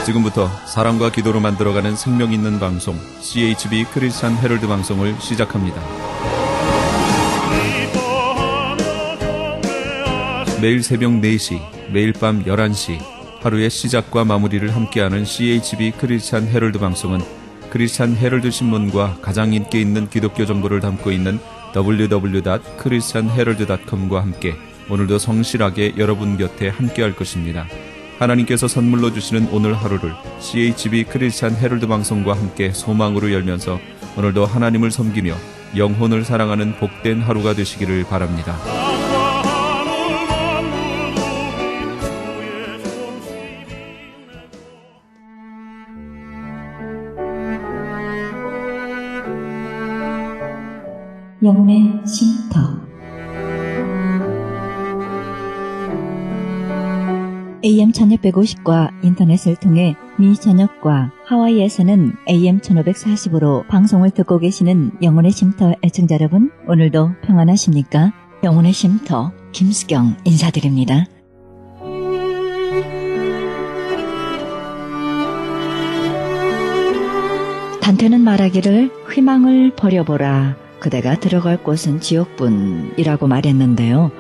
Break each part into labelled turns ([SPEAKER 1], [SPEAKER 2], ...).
[SPEAKER 1] 지금부터 사랑과 기도로 만들어가는 생명 있는 방송 CHB 크리스찬 헤럴드 방송을 시작합니다. 매일 새벽 4시, 매일 밤 11시 하루의 시작과 마무리를 함께하는 CHB 크리스찬 헤럴드 방송은 크리스찬 헤럴드 신문과 가장 인기 있는 기독교 정보를 담고 있는 www.christianherald.com과 함께 오늘도 성실하게 여러분 곁에 함께할 것입니다. 하나님께서 선물로 주시는 오늘 하루를 CHB 크리스찬 헤럴드 방송과 함께 소망으로 열면서 오늘도 하나님을 섬기며 영혼을 사랑하는 복된 하루가 되시기를 바랍니다.
[SPEAKER 2] 영혼의 쉼터 AM 1650과 인터넷을 통해 미 전역과 하와이에서는 AM 1540으로 방송을 듣고 계시는 영혼의 쉼터 애청자 여러분, 오늘도 평안하십니까? 영혼의 쉼터 김수경 인사드립니다. 단테는 말하기를 희망을 버려보라. 그대가 들어갈 곳은 지옥뿐이라고 말했는데요.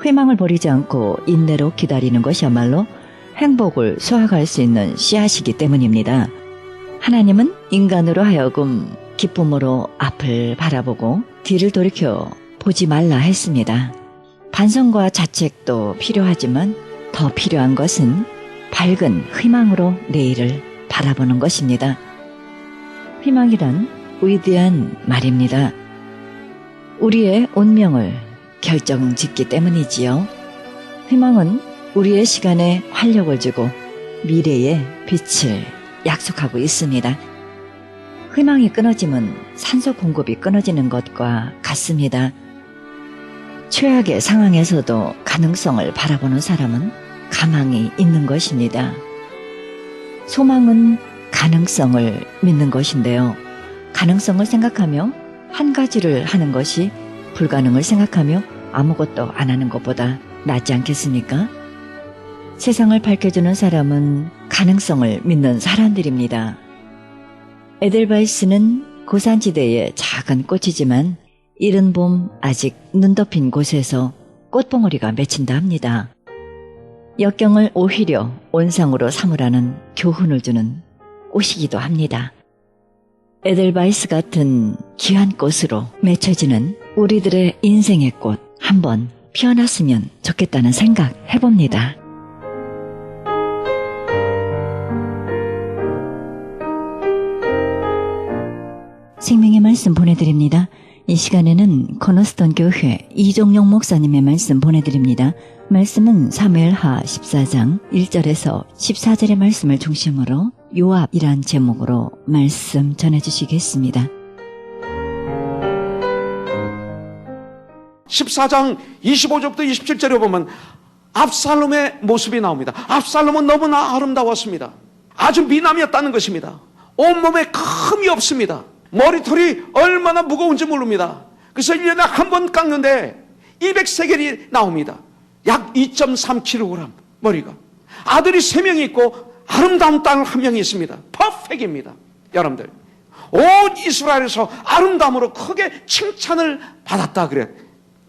[SPEAKER 2] 희망을 버리지 않고 인내로 기다리는 것이야말로 행복을 수확할 수 있는 씨앗이기 때문입니다. 하나님은 인간으로 하여금 기쁨으로 앞을 바라보고 뒤를 돌이켜 보지 말라 했습니다. 반성과 자책도 필요하지만 더 필요한 것은 밝은 희망으로 내일을 바라보는 것입니다. 희망이란 위대한 말입니다. 우리의 운명을 결정짓기 때문이지요. 희망은 우리의 시간에 활력을 주고 미래의 빛을 약속하고 있습니다. 희망이 끊어지면 산소 공급이 끊어지는 것과 같습니다. 최악의 상황에서도 가능성을 바라보는 사람은 가망이 있는 것입니다. 소망은 가능성을 믿는 것인데요. 가능성을 생각하며 한 가지를 하는 것이 불가능을 생각하며 아무것도 안 하는 것보다 낫지 않겠습니까? 세상을 밝혀주는 사람은 가능성을 믿는 사람들입니다. 에델바이스는 고산지대의 작은 꽃이지만 이른 봄 아직 눈 덮인 곳에서 꽃봉오리가 맺힌다 합니다. 역경을 오히려 온상으로 삼으라는 교훈을 주는 꽃이기도 합니다. 에델바이스 같은 귀한 꽃으로 맺혀지는 우리들의 인생의 꽃 한번 피어났으면 좋겠다는 생각 해봅니다. 생명의 말씀 보내드립니다. 이 시간에는 코너스톤 교회 이종용 목사님의 말씀 보내드립니다. 말씀은 사무엘하 14장 1절에서 14절의 말씀을 중심으로 요압이란 제목으로 말씀 전해주시겠습니다.
[SPEAKER 3] 14장 25절부터 27절에 보면 압살롬의 모습이 나옵니다. 압살롬은 너무나 아름다웠습니다. 아주 미남이었다는 것입니다. 온몸에 흠이 없습니다. 머리털이 얼마나 무거운지 모릅니다. 그래서 1년에 한 번 깎는데 200세겔이 나옵니다. 약 2.3kg 머리가. 아들이 3명이 있고 아름다운 딸 1명이 있습니다. 퍼펙트입니다. 여러분들, 온 이스라엘에서 아름다움으로 크게 칭찬을 받았다 그래요.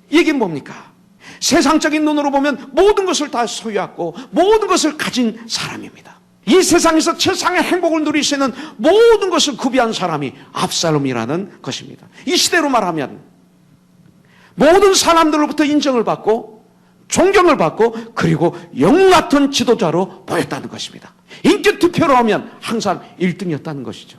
[SPEAKER 3] 이게 뭡니까? 세상적인 눈으로 보면 모든 것을 다 소유하고 모든 것을 가진 사람입니다. 이 세상에서 최상의 행복을 누릴 수 있는 모든 것을 구비한 사람이 압살롬이라는 것입니다. 이 시대로 말하면 모든 사람들로부터 인정을 받고 존경을 받고 그리고 영웅 같은 지도자로 보였다는 것입니다. 인기 투표로 하면 항상 1등이었다는 것이죠.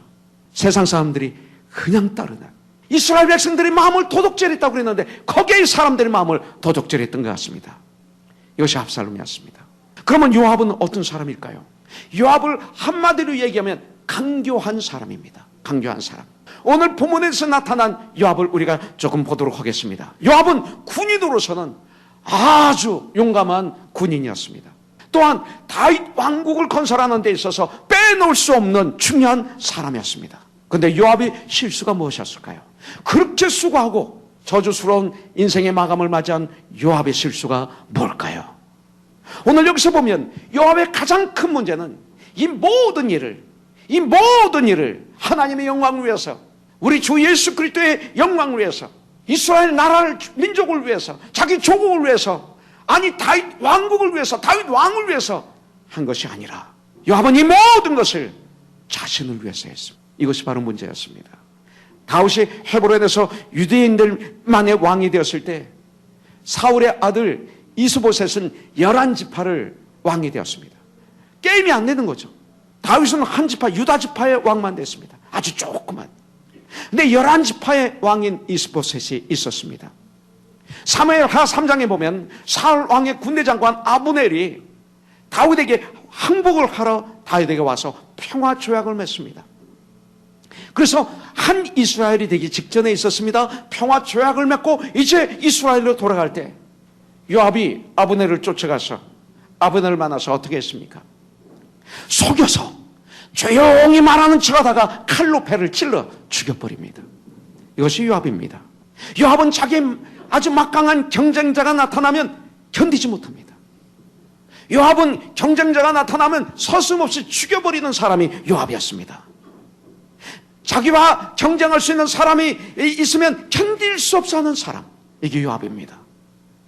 [SPEAKER 3] 세상 사람들이 그냥 따르는, 이스라엘 백성들이 마음을 도둑질했다고 그랬는데 거기에 사람들의 마음을 도둑질했던 것 같습니다. 이것이 압살롬이었습니다. 그러면 요압은 어떤 사람일까요? 요압을 한마디로 얘기하면 강교한 사람입니다. 강교한 사람. 오늘 본문에서 나타난 요압을 우리가 조금 보도록 하겠습니다. 요압은 군인으로서는 아주 용감한 군인이었습니다. 또한 다윗 왕국을 건설하는 데 있어서 빼놓을 수 없는 중요한 사람이었습니다. 그런데 요압의 실수가 무엇이었을까요? 그렇게 수고하고 저주스러운 인생의 마감을 맞이한 요압의 실수가 뭘까요? 오늘 여기서 보면 요압의 가장 큰 문제는 이 모든 일을 하나님의 영광을 위해서, 우리 주 예수 그리스도의 영광을 위해서, 이스라엘 나라를, 민족을 위해서, 자기 조국을 위해서, 아니 다윗 왕국을 위해서, 다윗 왕을 위해서 한 것이 아니라 요압은 이 모든 것을 자신을 위해서 했습니다. 이것이 바로 문제였습니다. 다윗이 헤브론에서 유대인들만의 왕이 되었을 때 사울의 아들 이스보셋은 11지파를 왕이 되었습니다. 게임이 안 되는 거죠. 다윗은 한 지파, 유다 지파의 왕만 됐습니다. 아주 조그만. 근데 11지파의 왕인 이스보셋이 있었습니다. 사무엘하 3장에 보면 사울 왕의 군대 장관 아브넬이 다윗에게 항복을 하러 다윗에게 와서 평화 조약을 맺습니다. 그래서 한 이스라엘이 되기 직전에 있었습니다. 평화 조약을 맺고 이제 이스라엘로 돌아갈 때 요압이 아브넬을 쫓아가서 아브넬을 만나서 어떻게 했습니까? 속여서 조용히 말하는 척하다가 칼로 배를 찔러 죽여버립니다. 이것이 요압입니다. 요압은 자기 아주 막강한 경쟁자가 나타나면 견디지 못합니다. 요압은 경쟁자가 나타나면 서슴없이 죽여버리는 사람이 요압이었습니다. 자기와 경쟁할 수 있는 사람이 있으면 견딜 수 없어 하는 사람, 이게 요압입니다.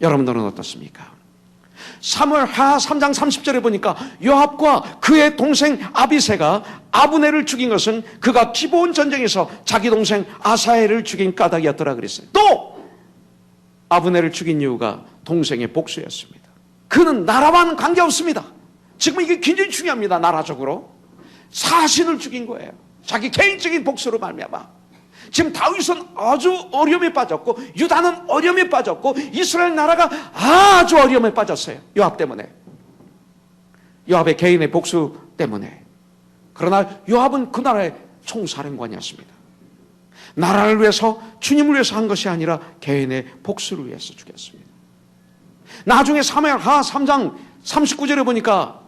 [SPEAKER 3] 여러분들은 어떻습니까? 사무엘하 3장 30절에 보니까 요압과 그의 동생 아비새가 아브넬을 죽인 것은 그가 기브온 전쟁에서 자기 동생 아사엘을 죽인 까닭이었더라 그랬어요. 또 아브넬을 죽인 이유가 동생의 복수였습니다. 그는 나라와는 관계없습니다. 지금 이게 굉장히 중요합니다. 나라적으로 사신을 죽인 거예요. 자기 개인적인 복수로 말미암아. 지금 다윗은 아주 어려움에 빠졌고 유다는 어려움에 빠졌고 이스라엘 나라가 아주 어려움에 빠졌어요. 요압 때문에, 요압의 개인의 복수 때문에. 그러나 요압은 그 나라의 총사령관이었습니다. 나라를 위해서, 주님을 위해서 한 것이 아니라 개인의 복수를 위해서 죽였습니다. 나중에 사무엘하 3장 39절에 보니까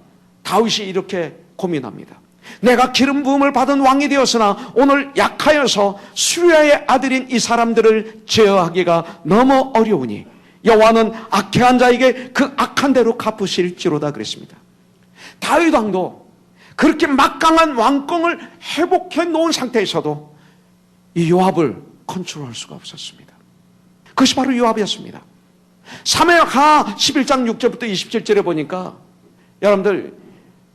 [SPEAKER 3] 다윗이 이렇게 고민합니다. 내가 기름 부음을 받은 왕이 되었으나 오늘 약하여서 수리아의 아들인 이 사람들을 제어하기가 너무 어려우니 여호와는 악해한 자에게 그 악한 대로 갚으실지로다 그랬습니다. 다윗 왕도 그렇게 막강한 왕권을 회복해 놓은 상태에서도 이 요압을 컨트롤할 수가 없었습니다. 그것이 바로 요압이었습니다. 사무엘하 11장 6절부터 27절에 보니까 여러분들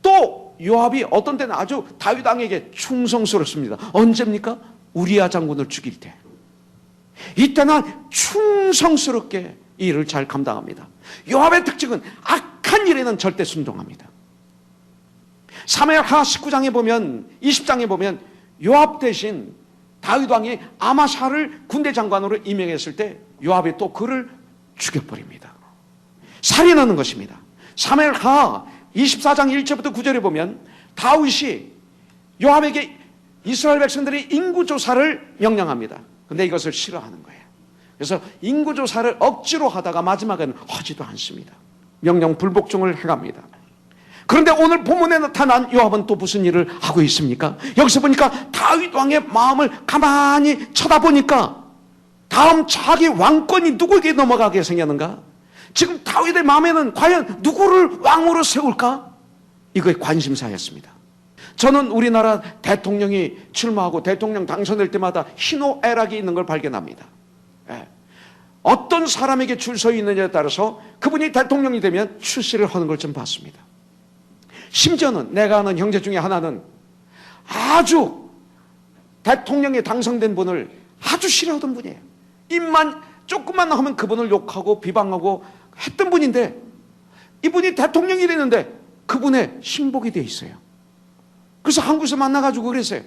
[SPEAKER 3] 또 요압이 어떤 때는 아주 다윗 왕에게 충성스럽습니다. 언제입니까? 우리야 장군을 죽일 때. 이때는 충성스럽게 이 일을 잘 감당합니다. 요압의 특징은 악한 일에는 절대 순종합니다. 사무엘하 19장에 보면, 20장에 보면 요압 대신 다윗 왕이 아마샤를 군대 장관으로 임명했을 때 요압이 또 그를 죽여버립니다. 살인하는 것입니다. 사무엘하 24장 1절부터 9절에 보면 다윗이 요압에게 이스라엘 백성들이 인구조사를 명령합니다. 근데 이것을 싫어하는 거예요. 그래서 인구조사를 억지로 하다가 마지막에는 하지도 않습니다. 명령 불복종을 해갑니다. 그런데 오늘 본문에 나타난 요압은 또 무슨 일을 하고 있습니까? 여기서 보니까 다윗 왕의 마음을 가만히 쳐다보니까 다음 자기 왕권이 누구에게 넘어가게 생겼는가? 지금 다윗의 마음에는 과연 누구를 왕으로 세울까? 이거에 관심사였습니다. 저는 우리나라 대통령이 출마하고 대통령 당선될 때마다 희노애락이 있는 걸 발견합니다. 예. 어떤 사람에게 줄 서 있느냐에 따라서 그분이 대통령이 되면 출세를 하는 걸 좀 봤습니다. 심지어는 내가 아는 형제 중에 하나는 아주 대통령에 당선된 분을 아주 싫어하던 분이에요. 입만 조금만 하면 그분을 욕하고 비방하고 했던 분인데 이분이 대통령이 되는데 그분의 신복이 돼 있어요. 그래서 한국에서 만나가지고 그랬어요.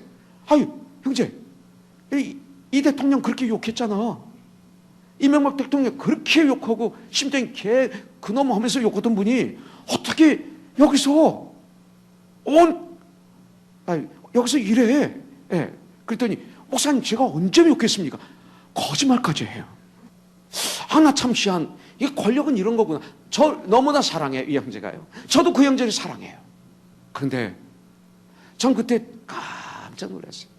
[SPEAKER 3] 아유 형제, 이 대통령 그렇게 욕했잖아. 이명박 대통령 그렇게 욕하고 심지어 걔 그놈 하면서 욕하던 분이 어떻게 여기서 여기서 이래. 예. 그랬더니 목사님 제가 언제 욕했습니까? 거짓말까지 해요. 하나 참 희한, 이 권력은 이런 거구나. 저 너무나 사랑해요, 이 형제가요. 저도 그 형제를 사랑해요. 그런데 전 그때 깜짝 놀랐어요.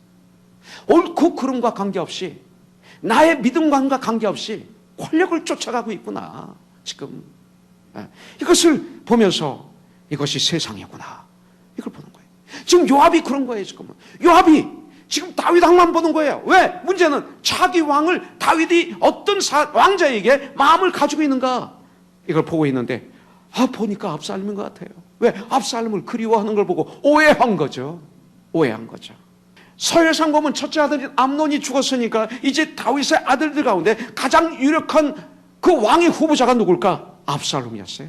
[SPEAKER 3] 옳고 그름과 관계없이, 나의 믿음과 관계없이 권력을 쫓아가고 있구나, 지금. 이것을 보면서 이것이 세상이구나, 이걸 보는 거예요. 지금 요압이 그런 거예요. 지금 요압이 지금 다윗 왕만 보는 거예요. 왜? 문제는 자기 왕을 다윗이 어떤 왕자에게 마음을 가지고 있는가, 이걸 보고 있는데 보니까 압살롬인 것 같아요. 왜? 압살롬을 그리워하는 걸 보고 오해한 거죠. 오해한 거죠. 서열상 보면 첫째 아들인 암논이 죽었으니까 이제 다윗의 아들들 가운데 가장 유력한 그 왕의 후보자가 누굴까? 압살롬이었어요.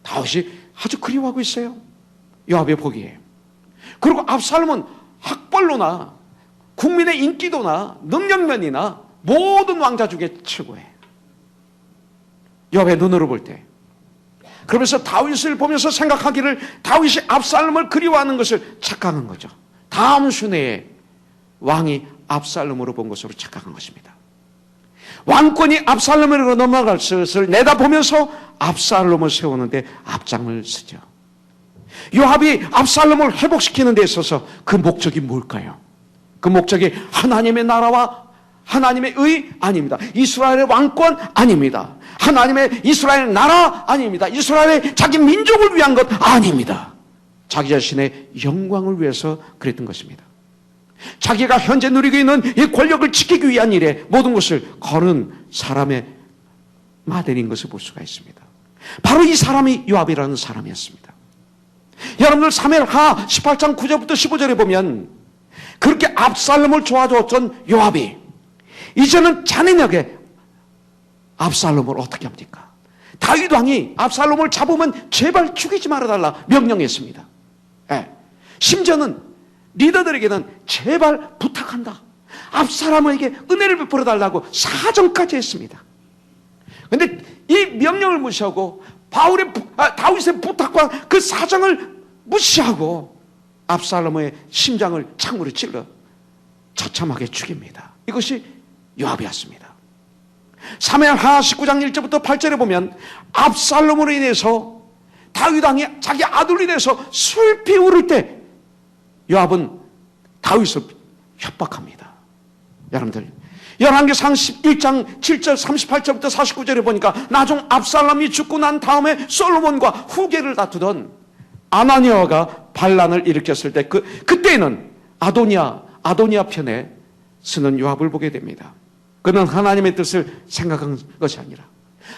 [SPEAKER 3] 다윗이 아주 그리워하고 있어요. 요압의 보기에. 그리고 압살롬은 학벌로나 국민의 인기도나 능력면이나 모든 왕자 중에 최고예요. 요압의 눈으로 볼 때. 그러면서 다윗을 보면서 생각하기를 다윗이 압살롬을 그리워하는 것을 착각한 거죠. 다음 순회에 왕이 압살롬으로 본 것으로 착각한 것입니다. 왕권이 압살롬으로 넘어갈 것을 내다보면서 압살롬을 세우는데 앞장을 서죠. 요압이 압살롬을 회복시키는 데 있어서 그 목적이 뭘까요? 그 목적이 하나님의 나라와 하나님의 의 아닙니다. 이스라엘의 왕권 아닙니다. 하나님의 이스라엘 나라 아닙니다. 이스라엘의 자기 민족을 위한 것 아닙니다. 자기 자신의 영광을 위해서 그랬던 것입니다. 자기가 현재 누리고 있는 이 권력을 지키기 위한 일에 모든 것을 거는 사람의 마들인 것을 볼 수가 있습니다. 바로 이 사람이 요압이라는 사람이었습니다. 여러분들 사무엘하 18장 9절부터 15절에 보면 그렇게 압살롬을 도와줬던 요압이 이제는 잔인하게 압살롬을 어떻게 합니까? 다윗 왕이 압살롬을 잡으면 제발 죽이지 말아달라 명령했습니다. 심지어는 리더들에게는 제발 부탁한다, 압살롬에게 은혜를 베풀어 달라고 사정까지 했습니다. 그런데 이 명령을 무시하고 다윗의 부탁과 그 사정을 무시하고 압살롬의 심장을 창으로 찔러 처참하게 죽입니다. 이것이 요압이었습니다. 사무엘하 19장 1절부터 8절에 보면 압살롬으로 인해서 다윗 왕이 자기 아들로 인해서 슬피 울을 때 요압은 다윗을 협박합니다. 여러분들 열왕기상 11장 7절 38절부터 49절에 보니까 나중 압살롬이 죽고 난 다음에 솔로몬과 후계를 다투던 아나니아가 반란을 일으켰을 때 그때는 아도니아 편에 서는 요압을 보게 됩니다. 그는 하나님의 뜻을 생각한 것이 아니라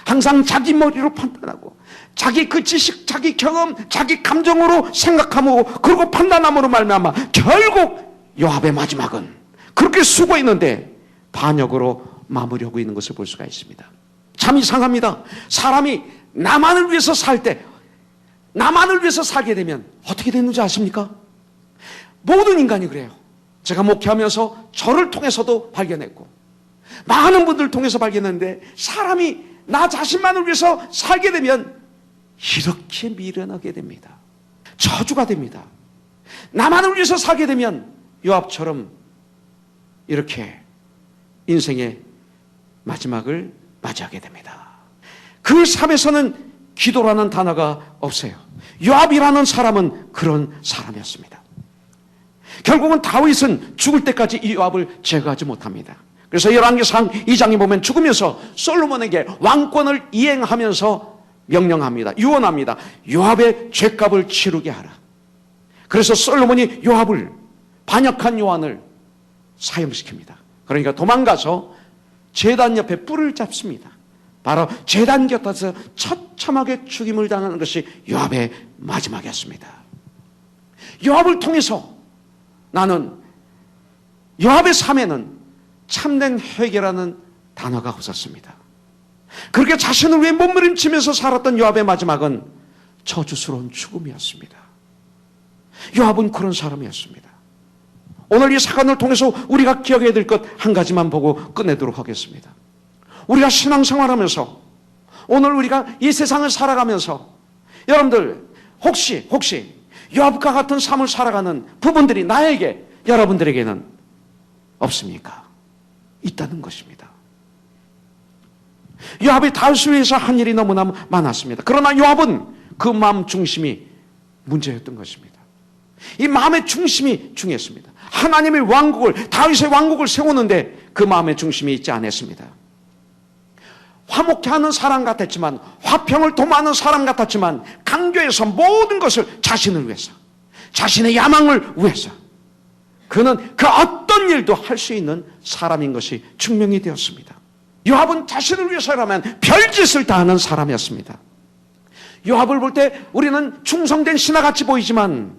[SPEAKER 3] 항상 자기 머리로 판단하고 자기 그 지식, 자기 경험, 자기 감정으로 생각하고 그리고 판단함으로 말미암아 결국 요압의 마지막은 그렇게 수고했는데 반역으로 마무리하고 있는 것을 볼 수가 있습니다. 참 이상합니다. 사람이 나만을 위해서 살 때, 나만을 위해서 살게 되면 어떻게 되는지 아십니까? 모든 인간이 그래요. 제가 목회하면서 저를 통해서도 발견했고 많은 분들을 통해서 발견했는데 사람이 나 자신만을 위해서 살게 되면 이렇게 미련하게 됩니다. 저주가 됩니다. 나만을 위해서 살게 되면 요압처럼 이렇게 인생의 마지막을 맞이하게 됩니다. 그 삶에서는 기도라는 단어가 없어요. 요압이라는 사람은 그런 사람이었습니다. 결국은 다윗은 죽을 때까지 이 요압을 제거하지 못합니다. 그래서 열왕기상 2장에 보면 죽으면서 솔로몬에게 왕권을 이행하면서 명령합니다. 유언합니다. 요압의 죄값을 치르게 하라. 그래서 솔로몬이 요압을, 반역한 요압을 사형시킵니다. 그러니까 도망가서 제단 옆에 뿔을 잡습니다. 바로 제단 곁에서 처참하게 죽임을 당하는 것이 요압의 마지막이었습니다. 요압을 통해서 나는 요압의 삶에는 참된 회개라는 단어가 없었습니다. 그렇게 자신을 위해 몸부림치면서 살았던 요압의 마지막은 저주스러운 죽음이었습니다. 요압은 그런 사람이었습니다. 오늘 이 사건을 통해서 우리가 기억해야 될 것 한 가지만 보고 끝내도록 하겠습니다. 우리가 신앙생활하면서 오늘 우리가 이 세상을 살아가면서 여러분들 혹시 요압과 같은 삶을 살아가는 부분들이 나에게, 여러분들에게는 없습니까? 있다는 것입니다. 요압이 다윗을 위해서 한 일이 너무나 많았습니다. 그러나 요압은 그 마음 중심이 문제였던 것입니다. 이 마음의 중심이 중요했습니다. 하나님의 왕국을, 다윗의 왕국을 세우는데 그 마음의 중심이 있지 않았습니다. 화목해 하는 사람 같았지만, 화평을 도모하는 사람 같았지만, 강교해서 모든 것을 자신을 위해서, 자신의 야망을 위해서 그는 그 어떤 일도 할 수 있는 사람인 것이 증명이 되었습니다. 요압은 자신을 위해서라면 별짓을 다 하는 사람이었습니다. 요압을 볼 때 우리는 충성된 신하같이 보이지만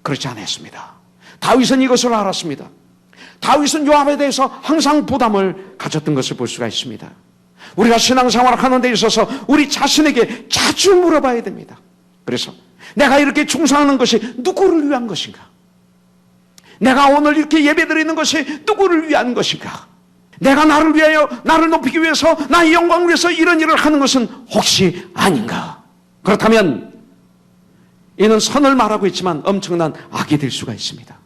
[SPEAKER 3] 그렇지 않았습니다. 다윗은 이것을 알았습니다. 다윗은 요압에 대해서 항상 부담을 가졌던 것을 볼 수가 있습니다. 우리가 신앙생활을 하는 데 있어서 우리 자신에게 자주 물어봐야 됩니다. 그래서 내가 이렇게 충성하는 것이 누구를 위한 것인가? 내가 오늘 이렇게 예배드리는 것이 누구를 위한 것인가? 내가 나를 위하여, 나를 높이기 위해서, 나의 영광을 위해서 이런 일을 하는 것은 혹시 아닌가? 그렇다면 이는 선을 말하고 있지만 엄청난 악이 될 수가 있습니다.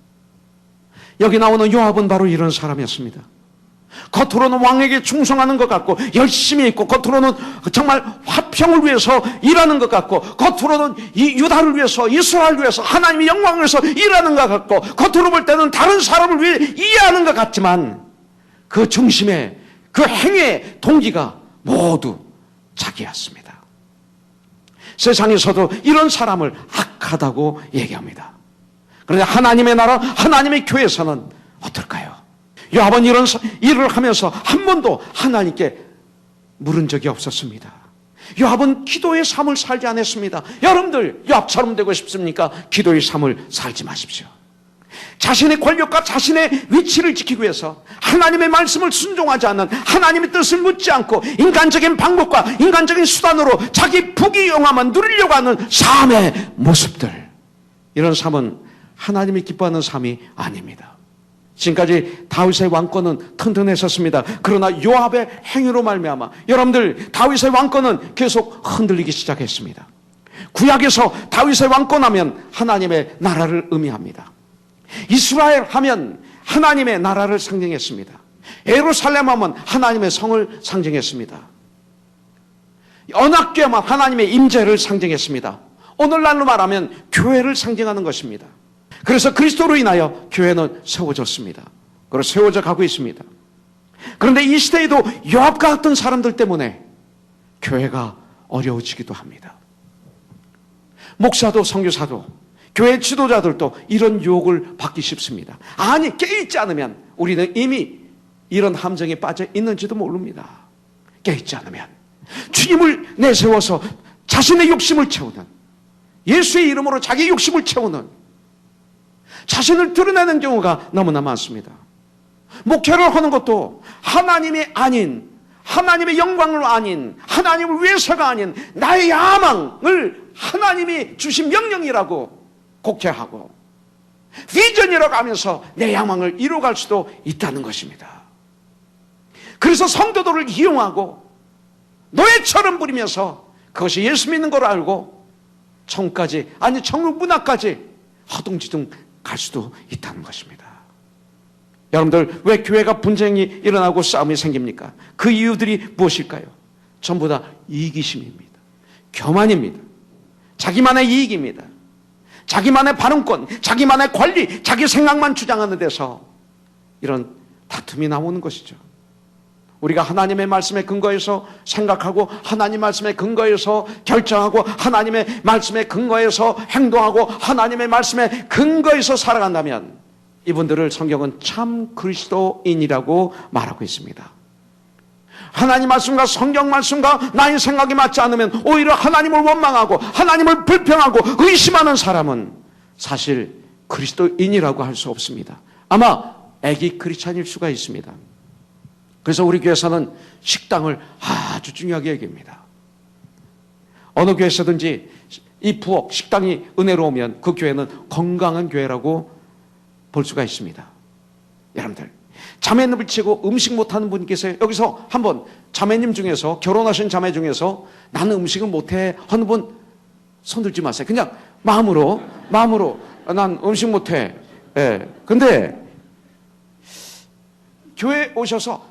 [SPEAKER 3] 여기 나오는 요압은 바로 이런 사람이었습니다. 겉으로는 왕에게 충성하는 것 같고 열심히 있고 겉으로는 정말 화평을 위해서 일하는 것 같고 겉으로는 이 유다를 위해서 이스라엘을 위해서 하나님의 영광을 위해서 일하는 것 같고 겉으로 볼 때는 다른 사람을 위해 이해하는 것 같지만 그 중심에 그 행위의 동기가 모두 자기였습니다. 세상에서도 이런 사람을 악하다고 얘기합니다. 그런데 하나님의 나라, 하나님의 교회에서는 어떨까요? 요압은 이런 일을 하면서 한 번도 하나님께 물은 적이 없었습니다. 요압은 기도의 삶을 살지 않았습니다. 여러분들 요압처럼 되고 싶습니까? 기도의 삶을 살지 마십시오. 자신의 권력과 자신의 위치를 지키기 위해서 하나님의 말씀을 순종하지 않는, 하나님의 뜻을 묻지 않고 인간적인 방법과 인간적인 수단으로 자기 부귀영화만 누리려고 하는 삶의 모습들, 이런 삶은 하나님이 기뻐하는 삶이 아닙니다. 지금까지 다윗의 왕권은 튼튼했었습니다. 그러나 요압의 행위로 말미암아 여러분들 다윗의 왕권은 계속 흔들리기 시작했습니다. 구약에서 다윗의 왕권하면 하나님의 나라를 의미합니다. 이스라엘 하면 하나님의 나라를 상징했습니다. 예루살렘 하면 하나님의 성을 상징했습니다. 언약궤만 하나님의 임재를 상징했습니다. 오늘날로 말하면 교회를 상징하는 것입니다. 그래서 그리스도로 인하여 교회는 세워졌습니다. 그리고 세워져 가고 있습니다. 그런데 이 시대에도 요압과 같은 사람들 때문에 교회가 어려워지기도 합니다. 목사도 선교사도 교회 지도자들도 이런 유혹을 받기 쉽습니다. 아니, 깨있지 않으면 우리는 이미 이런 함정에 빠져 있는지도 모릅니다. 깨있지 않으면 주님을 내세워서 자신의 욕심을 채우는, 예수의 이름으로 자기 욕심을 채우는, 자신을 드러내는 경우가 너무나 많습니다. 목회를 하는 것도 하나님이 아닌, 하나님의 영광을 아닌, 하나님을 위해서가 아닌 나의 야망을 하나님이 주신 명령이라고 곡해하고 비전이라고 하면서 내 야망을 이루어갈 수도 있다는 것입니다. 그래서 성도들을 이용하고 노예처럼 부리면서 그것이 예수 믿는 걸 알고 천국까지, 아니 천국 문화까지 허둥지둥 갈 수도 있다는 것입니다. 여러분들, 왜 교회가 분쟁이 일어나고 싸움이 생깁니까? 그 이유들이 무엇일까요? 전부 다 이기심입니다. 교만입니다. 자기만의 이익입니다. 자기만의 발언권, 자기만의 권리, 자기 생각만 주장하는 데서 이런 다툼이 나오는 것이죠. 우리가 하나님의 말씀에 근거해서 생각하고 하나님 말씀에 근거해서 결정하고 하나님의 말씀에 근거해서 행동하고 하나님의 말씀에 근거해서 살아간다면 이분들을 성경은 참 그리스도인이라고 말하고 있습니다. 하나님 말씀과 성경 말씀과 나의 생각이 맞지 않으면 오히려 하나님을 원망하고 하나님을 불평하고 의심하는 사람은 사실 그리스도인이라고 할 수 없습니다. 아마 애기 크리스찬일 수가 있습니다. 그래서 우리 교회에서는 식당을 아주 중요하게 얘기합니다. 어느 교회에서든지 이 부엌, 식당이 은혜로우면 그 교회는 건강한 교회라고 볼 수가 있습니다. 여러분들, 자매님을 치고 음식 못하는 분이 계세요? 여기서 한번 자매님 중에서, 결혼하신 자매 중에서 나는 음식을 못해 하는 분 손들지 마세요. 그냥 마음으로 난 음식 못해. 예. 근데 교회 오셔서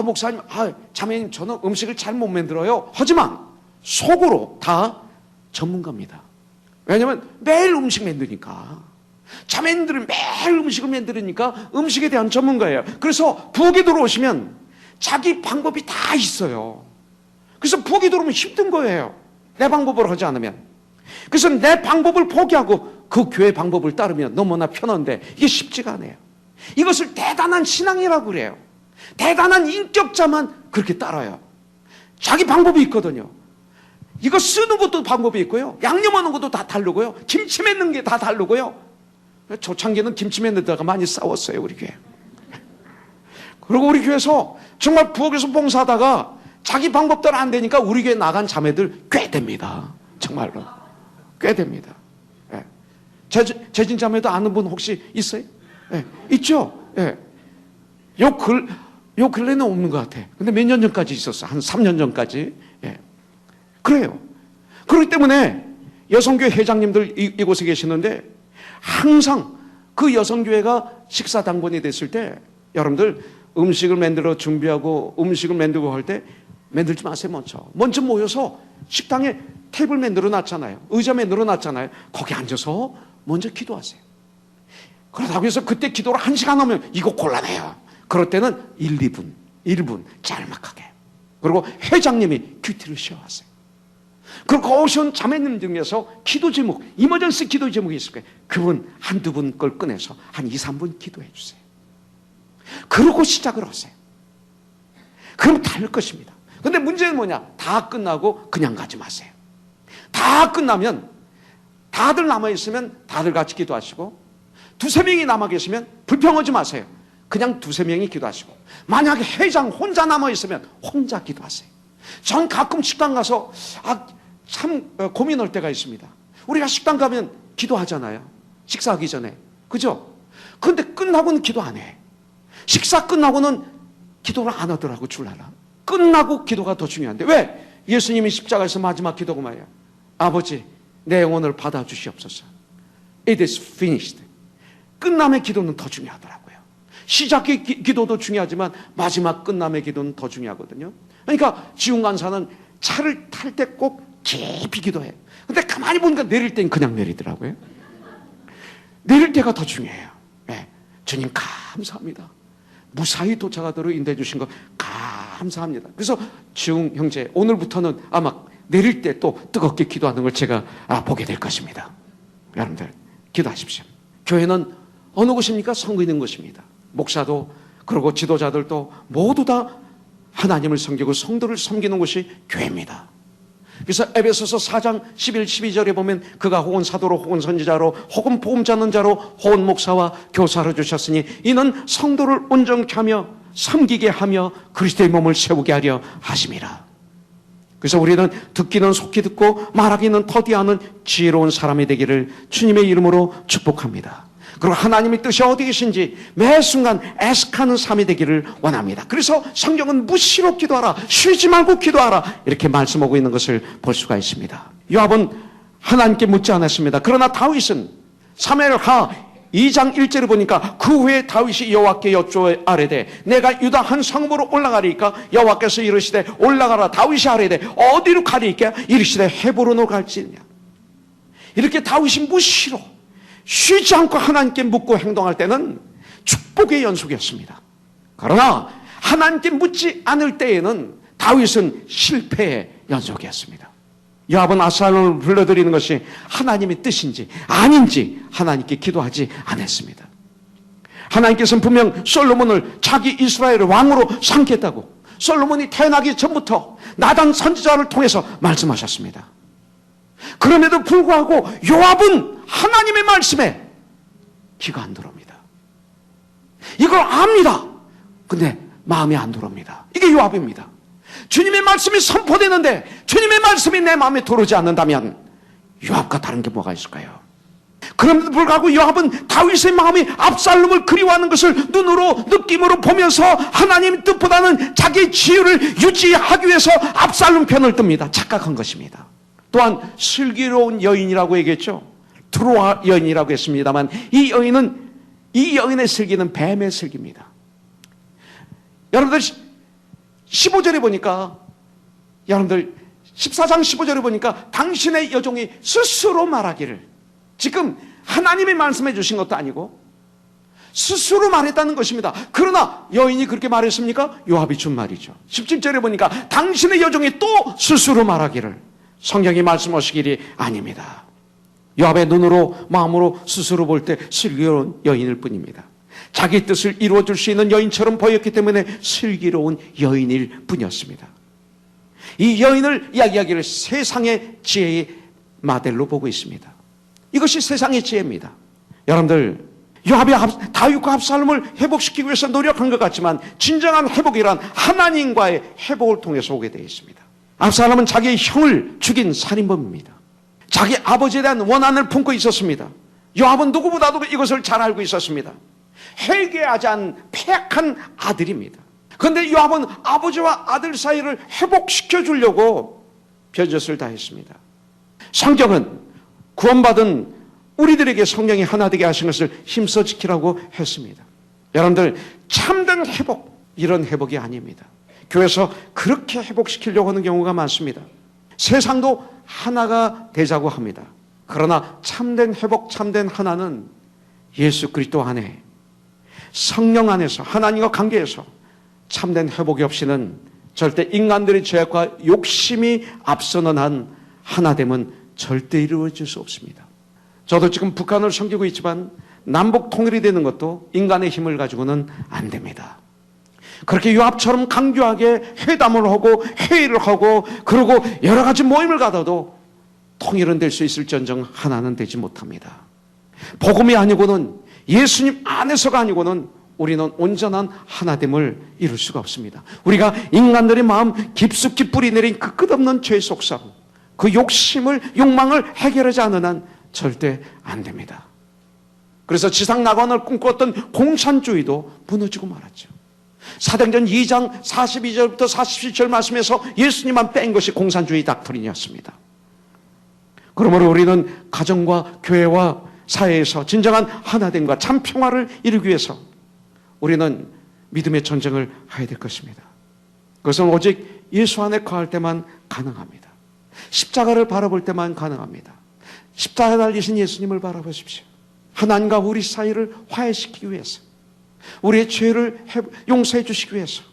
[SPEAKER 3] 목사님, 자매님 저는 음식을 잘 못 만들어요. 하지만 속으로 다 전문가입니다. 왜냐하면 매일 음식 만드니까. 자매님들은 매일 음식을 만들으니까 음식에 대한 전문가예요. 그래서 부엌에 들어오시면 자기 방법이 다 있어요. 그래서 부엌에 들어오면 힘든 거예요. 내 방법으로 하지 않으면. 그래서 내 방법을 포기하고 그 교회 방법을 따르면 너무나 편한데 이게 쉽지가 않아요. 이것을 대단한 신앙이라고 그래요. 대단한 인격자만 그렇게 따라요. 자기 방법이 있거든요. 이거 쓰는 것도 방법이 있고요. 양념하는 것도 다 다르고요. 김치 맺는 게 다 다르고요. 초창기는 김치 맺는 데가 많이 싸웠어요, 우리 교회. 그리고 우리 교회에서 정말 부엌에서 봉사하다가 자기 방법대로 안 되니까 우리 교회 나간 자매들 꽤 됩니다. 정말로. 꽤 됩니다. 예. 재진 자매도 아는 분 혹시 있어요? 예. 있죠? 예. 요 근래는 없는 것 같아. 근데 몇 년 전까지 있었어. 한 3년 전까지. 예. 그래요. 그렇기 때문에 여성교회 회장님들 이곳에 계시는데 항상 그 여성교회가 식사당번이 됐을 때 여러분들 음식을 만들어 준비하고 음식을 만들고 할 때 만들지 마세요. 먼저 모여서 식당에 테이블 만들어 놨잖아요. 의자 만들어 놨잖아요. 거기 앉아서 먼저 기도하세요. 그러다고 해서 그때 기도를 1시간 하면 이거 곤란해요. 그럴 때는 1분 짤막하게. 그리고 회장님이 큐티를 씌워하세요. 그리고 오신 자매님 중에서 기도 제목, 이머전시 기도 제목이 있을 거예요. 그분 한두 분 걸 꺼내서 한 2, 3분 기도해 주세요. 그러고 시작을 하세요. 그럼 될 것입니다. 근데 문제는 뭐냐? 다 끝나고 그냥 가지 마세요. 다 끝나면 다들 남아있으면 다들 같이 기도하시고 두세 명이 남아 계시면 불평하지 마세요. 그냥 두세 명이 기도하시고 만약에 회장 혼자 남아있으면 혼자 기도하세요. 전 가끔 식당 가서 참 고민할 때가 있습니다. 우리가 식당 가면 기도하잖아요. 식사하기 전에. 그죠? 근데 끝나고는 기도 안 해. 식사 끝나고는 기도를 안 하더라고, 줄라라. 끝나고 기도가 더 중요한데. 왜? 예수님이 십자가에서 마지막 기도가 말이야. 아버지, 내 영혼을 받아주시옵소서. It is finished. 끝남의 기도는 더 중요하더라고요. 시작의 기도도 중요하지만 마지막 끝남의 기도는 더 중요하거든요. 그러니까 지훈 간사는 차를 탈 때 꼭 깊이 기도해요. 근데 가만히 보니까 내릴 땐 그냥 내리더라고요. 내릴 때가 더 중요해요. 네. 주님 감사합니다. 무사히 도착하도록 인도해 주신 거 감사합니다. 그래서 지웅 형제 오늘부터는 아마 내릴 때 또 뜨겁게 기도하는 걸 제가 보게 될 것입니다. 여러분들 기도하십시오. 교회는 어느 곳입니까? 성도 있는 곳입니다. 목사도 그리고 지도자들도 모두 다 하나님을 섬기고 성도를 섬기는 곳이 교회입니다. 그래서 에베소서 4장 11, 12절에 보면 그가 혹은 사도로 혹은 선지자로 혹은 복음 전하는 자로 혹은 목사와 교사로 주셨으니 이는 성도를 온전케 하며 섬기게 하며 그리스도의 몸을 세우게 하려 하심이라. 그래서 우리는 듣기는 속히 듣고 말하기는 더디하는 지혜로운 사람이 되기를 주님의 이름으로 축복합니다. 그리고 하나님의 뜻이 어디 계신지 매 순간 애석하는 삶이 되기를 원합니다. 그래서 성경은 무시로 기도하라, 쉬지 말고 기도하라 이렇게 말씀하고 있는 것을 볼 수가 있습니다. 요압은 하나님께 묻지 않았습니다. 그러나 다윗은 사무엘하 2장 1절을 보니까 그 후에 다윗이 여호와께 여쭈어 아뢰되 내가 유다 한 성읍으로 올라가리까 여호와께서 이르시되 올라가라. 다윗이 아뢰되 어디로 가리까 이르시되 헤브론으로 갈지냐. 이렇게 다윗이 무시로 쉬지 않고 하나님께 묻고 행동할 때는 축복의 연속이었습니다. 그러나 하나님께 묻지 않을 때에는 다윗은 실패의 연속이었습니다. 요압은 압살롬을 불러들이는 것이 하나님의 뜻인지 아닌지 하나님께 기도하지 않았습니다. 하나님께서는 분명 솔로몬을 자기 이스라엘의 왕으로 삼겠다고 솔로몬이 태어나기 전부터 나단 선지자를 통해서 말씀하셨습니다. 그럼에도 불구하고 요압은 하나님의 말씀에 귀가 안 들어옵니다. 이걸 압니다. 근데 마음이 안 들어옵니다. 이게 요압입니다. 주님의 말씀이 선포되는데 주님의 말씀이 내 마음에 들어오지 않는다면 요압과 다른 게 뭐가 있을까요? 그럼에도 불구하고 요압은 다윗의 마음이 압살롬을 그리워하는 것을 눈으로 느낌으로 보면서 하나님의 뜻보다는 자기의 지혜를 유지하기 위해서 압살롬 편을 듭니다. 착각한 것입니다. 또한 슬기로운 여인이라고 얘기했죠. 트로아 여인이라고 했습니다만 이 여인의 슬기는 뱀의 슬기입니다. 여러분들 15절에 보니까 여러분들 14장 15절에 보니까 당신의 여종이 스스로 말하기를 지금 하나님이 말씀해 주신 것도 아니고 스스로 말했다는 것입니다. 그러나 여인이 그렇게 말했습니까? 요압이 준 말이죠. 17절에 보니까 당신의 여종이 또 스스로 말하기를 성경이 말씀하시기를 아닙니다. 요압의 눈으로 마음으로 스스로 볼 때 슬기로운 여인일 뿐입니다. 자기 뜻을 이루어줄 수 있는 여인처럼 보였기 때문에 슬기로운 여인일 뿐이었습니다. 이 여인을 이야기하기를 세상의 지혜의 모델로 보고 있습니다. 이것이 세상의 지혜입니다. 여러분들, 요압이 다윗과 압살롬을 회복시키기 위해서 노력한 것 같지만 진정한 회복이란 하나님과의 회복을 통해서 오게 되어 있습니다. 압살롬은 자기의 형을 죽인 살인범입니다. 자기 아버지에 대한 원한을 품고 있었습니다. 요압은 누구보다도 이것을 잘 알고 있었습니다. 회개하지 않은 패악한 아들입니다. 그런데 요압은 아버지와 아들 사이를 회복시켜 주려고 별짓을 다 했습니다. 성경은 구원받은 우리들에게 성령이 하나 되게 하신 것을 힘써 지키라고 했습니다. 여러분들, 참된 회복, 이런 회복이 아닙니다. 교회에서 그렇게 회복시키려고 하는 경우가 많습니다. 세상도 하나가 되자고 합니다. 그러나 참된 회복, 참된 하나는 예수 그리스도 안에, 성령 안에서, 하나님과 관계에서 참된 회복이 없이는 절대 인간들의 죄악과 욕심이 앞서는 한 하나됨은 절대 이루어질 수 없습니다. 저도 지금 북한을 섬기고 있지만 남북 통일이 되는 것도 인간의 힘을 가지고는 안 됩니다. 그렇게 요압처럼 강조하게 회담을 하고 회의를 하고 그리고 여러 가지 모임을 가져도 통일은 될 수 있을지언정 하나는 되지 못합니다. 복음이 아니고는, 예수님 안에서가 아니고는 우리는 온전한 하나됨을 이룰 수가 없습니다. 우리가 인간들의 마음 깊숙이 뿌리내린 그 끝없는 죄 속성, 그 욕망을 해결하지 않는 한 절대 안 됩니다. 그래서 지상낙원을 꿈꿨던 공산주의도 무너지고 말았죠. 사도행전 2장 42절부터 47절 말씀에서 예수님만 뺀 것이 공산주의 닥트린이었습니다. 그러므로 우리는 가정과 교회와 사회에서 진정한 하나됨과 참 평화를 이루기 위해서 우리는 믿음의 전쟁을 해야 될 것입니다. 그것은 오직 예수 안에 거할 때만 가능합니다. 십자가를 바라볼 때만 가능합니다. 십자가에 달리신 예수님을 바라보십시오. 하나님과 우리 사이를 화해시키기 위해서, 우리의 죄를 용서해 주시기 위해서,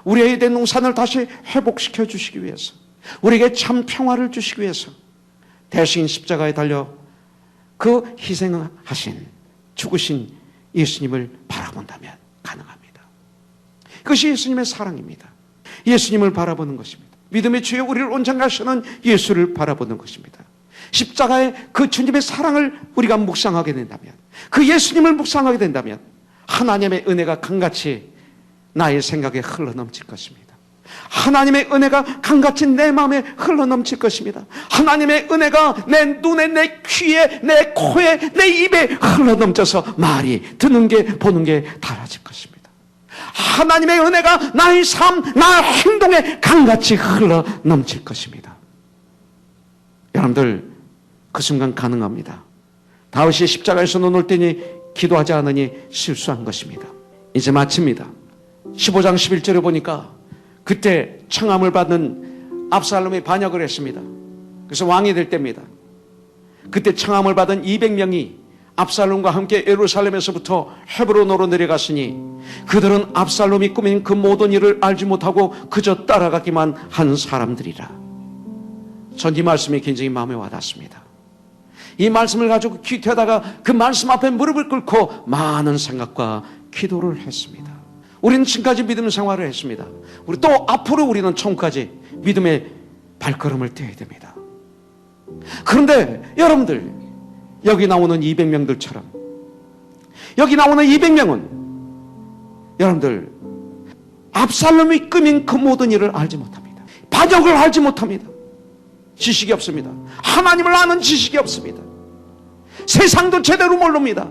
[SPEAKER 3] 우리의 된 농산을 다시 회복시켜 주시기 위해서, 우리에게 참 평화를 주시기 위해서 대신 십자가에 달려 그 희생하신, 죽으신 예수님을 바라본다면 가능합니다. 그것이 예수님의 사랑입니다. 예수님을 바라보는 것입니다. 믿음의 주에 우리를 온전히 하시는 예수를 바라보는 것입니다. 십자가의 그 주님의 사랑을 우리가 묵상하게 된다면, 그 예수님을 묵상하게 된다면 하나님의 은혜가 강같이 나의 생각에 흘러넘칠 것입니다. 하나님의 은혜가 강같이 내 마음에 흘러넘칠 것입니다. 하나님의 은혜가 내 눈에, 내 귀에, 내 코에, 내 입에 흘러넘쳐서 말이, 듣는 게, 보는 게 달라질 것입니다. 하나님의 은혜가 나의 삶, 나의 행동에 강같이 흘러넘칠 것입니다. 여러분들, 그 순간 가능합니다. 다윗이 십자가에서 눈을 뜨니 기도하지 않으니 실수한 것입니다. 이제 마칩니다. 15장 11절에 보니까 그때 청함을 받은 압살롬이 반역을 했습니다. 그래서 왕이 될 때입니다. 그때 청함을 받은 200명이 압살롬과 함께 예루살렘에서부터 헤브론으로 내려갔으니 그들은 압살롬이 꾸민 그 모든 일을 알지 못하고 그저 따라가기만 한 사람들이라. 전 이 말씀이 굉장히 마음에 와닿습니다. 이 말씀을 가지고 기도하다가 그 말씀 앞에 무릎을 꿇고 많은 생각과 기도를 했습니다. 우리는 지금까지 믿음 생활을 했습니다. 우리 또 앞으로 우리는 천국까지 믿음의 발걸음을 떼야 됩니다. 그런데 여러분들, 여기 나오는 200명들처럼, 여기 나오는 200명은 여러분들 압살롬이 꾸민 그 모든 일을 알지 못합니다. 반역을 알지 못합니다. 지식이 없습니다. 하나님을 아는 지식이 없습니다. 세상도 제대로 모릅니다.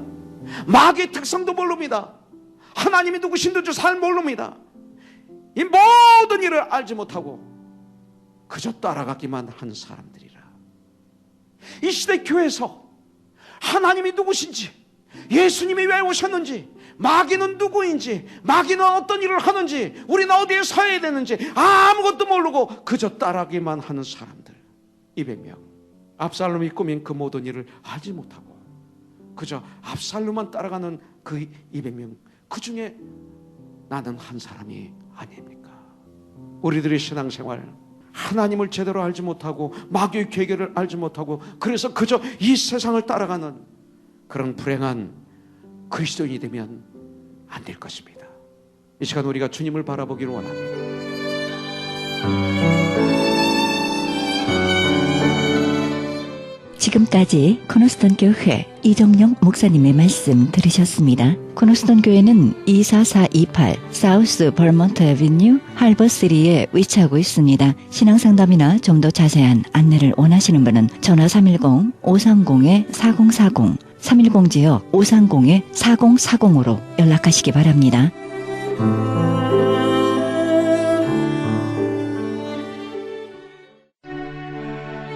[SPEAKER 3] 마귀의 특성도 모릅니다. 하나님이 누구신지도 잘 모릅니다. 이 모든 일을 알지 못하고 그저 따라가기만 한 사람들이라. 이 시대 교회에서 하나님이 누구신지, 예수님이 왜 오셨는지, 마귀는 누구인지, 마귀는 어떤 일을 하는지, 우리는 어디에 서야 되는지 아무것도 모르고 그저 따라가기만 하는 사람들 200명. 압살롬이 꾸민 그 모든 일을 알지 못하고 그저 압살롬만 따라가는 그 200명, 그 중에 나는 한 사람이 아닙니까? 우리들의 신앙생활, 하나님을 제대로 알지 못하고 마귀의 계계를 알지 못하고 그래서 그저 이 세상을 따라가는 그런 불행한 그리스도인이 되면 안 될 것입니다. 이 시간 우리가 주님을 바라보기를 원합니다.
[SPEAKER 2] 지금까지 코너스턴 교회 이정용 목사님의 말씀 들으셨습니다. 코너스턴 교회는 24428 사우스 벌먼트 애비뉴 할버3에 위치하고 있습니다. 신앙상담이나 좀 더 자세한 안내를 원하시는 분은 전화 310-530-4040 310지역 530-4040으로 연락하시기 바랍니다.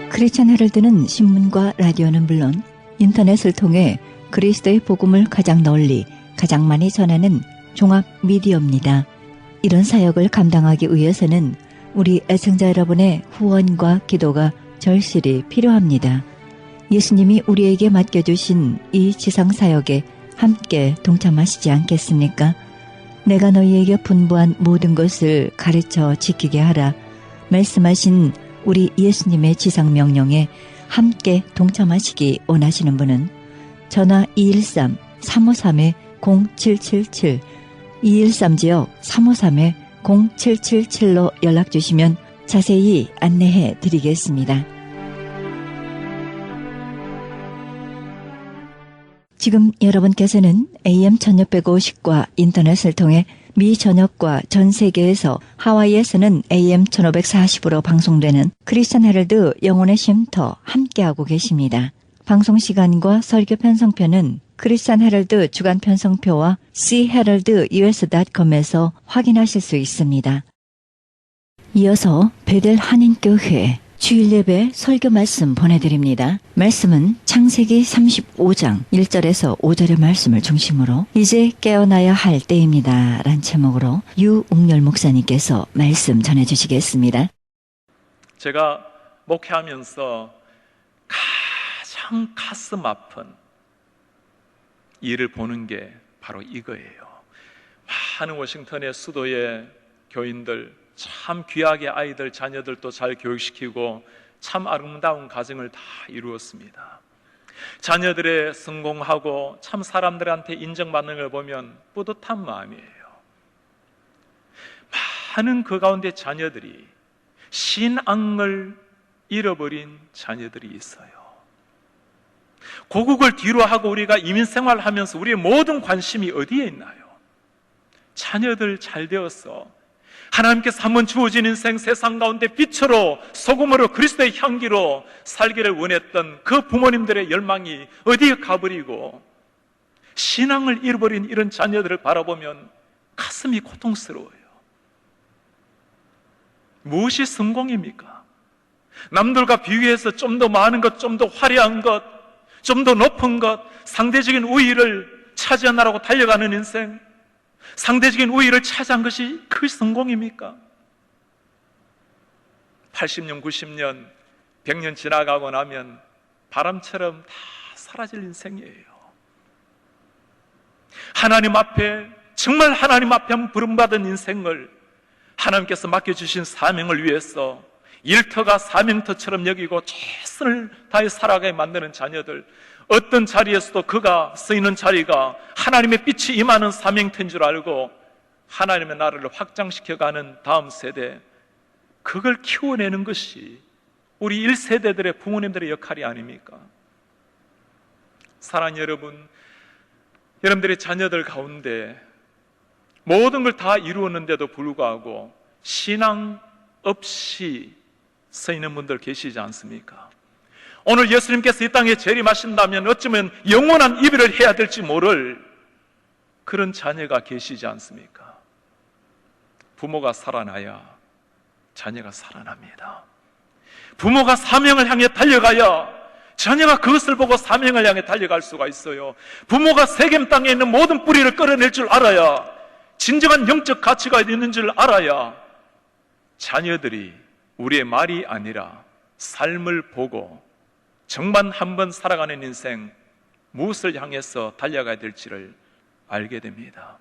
[SPEAKER 2] 크리스천 헤럴드는 신문과 라디오는 물론 인터넷을 통해 그리스도의 복음을 가장 널리 가장 많이 전하는 종합 미디어입니다. 이런 사역을 감당하기 위해서는 우리 애청자 여러분의 후원과 기도가 절실히 필요합니다. 예수님이 우리에게 맡겨주신 이 지상사역에 함께 동참하시지 않겠습니까? 내가 너희에게 분부한 모든 것을 가르쳐 지키게 하라 말씀하신 우리 예수님의 지상명령에 함께 동참하시기 원하시는 분은 전화 213-353-0777 213지역 353-0777로 연락주시면 자세히 안내해 드리겠습니다. 지금 여러분께서는 AM 1650과 인터넷을 통해 미 전역과 전 세계에서 하와이에서는 AM 1540으로 방송되는 크리스천 헤럴드 영혼의 쉼터 함께하고 계십니다. 방송 시간과 설교 편성표는 크리스천 헤럴드 주간 편성표와 cheheraldus.com에서 확인하실 수 있습니다. 이어서 베델 한인교회 주일예배 설교 말씀 보내드립니다. 말씀은 창세기 35장 1절에서 5절의 말씀을 중심으로 이제 깨어나야 할 때입니다 란 제목으로 유웅열 목사님께서 말씀 전해주시겠습니다.
[SPEAKER 4] 제가 목회하면서 가장 가슴 아픈 일을 보는 게 바로 이거예요. 많은 워싱턴의 수도의 교인들 참 귀하게 아이들, 자녀들도 잘 교육시키고 참 아름다운 가정을 다 이루었습니다. 자녀들의 성공하고 참 사람들한테 인정받는 걸 보면 뿌듯한 마음이에요. 많은 그 가운데 자녀들이 신앙을 잃어버린 자녀들이 있어요. 고국을 뒤로 하고 우리가 이민생활을 하면서 우리의 모든 관심이 어디에 있나요? 자녀들 잘 되어서 하나님께서 한번 주어진 인생 세상 가운데 빛으로 소금으로 그리스도의 향기로 살기를 원했던 그 부모님들의 열망이 어디에 가버리고 신앙을 잃어버린 이런 자녀들을 바라보면 가슴이 고통스러워요. 무엇이 성공입니까? 남들과 비교해서 좀 더 많은 것, 좀 더 화려한 것, 좀 더 높은 것, 상대적인 우위를 차지하느라고 달려가는 인생, 상대적인 우위를 차지한 것이 그 성공입니까? 80년, 90년, 100년 지나가고 나면 바람처럼 다 사라질 인생이에요. 하나님 앞에, 정말 하나님 앞에 부름받은 인생을 하나님께서 맡겨주신 사명을 위해서 일터가 사명터처럼 여기고 최선을 다해 살아가게 만드는 자녀들, 어떤 자리에서도 그가 쓰이는 자리가 하나님의 빛이 임하는 사명터인 줄 알고 하나님의 나라를 확장시켜가는 다음 세대, 그걸 키워내는 것이 우리 1세대들의 부모님들의 역할이 아닙니까? 사랑하는 여러분, 여러분들의 자녀들 가운데 모든 걸 다 이루었는데도 불구하고 신앙 없이 서 있는 분들 계시지 않습니까? 오늘 예수님께서 이 땅에 재림하신다면 어쩌면 영원한 이별을 해야 될지 모를 그런 자녀가 계시지 않습니까? 부모가 살아나야 자녀가 살아납니다. 부모가 사명을 향해 달려가야 자녀가 그것을 보고 사명을 향해 달려갈 수가 있어요. 부모가 세겜 땅에 있는 모든 뿌리를 끌어낼 줄 알아야, 진정한 영적 가치가 있는 줄 알아야 자녀들이 우리의 말이 아니라 삶을 보고 정말 한번 살아가는 인생 무엇을 향해서 달려가야 될지를 알게 됩니다.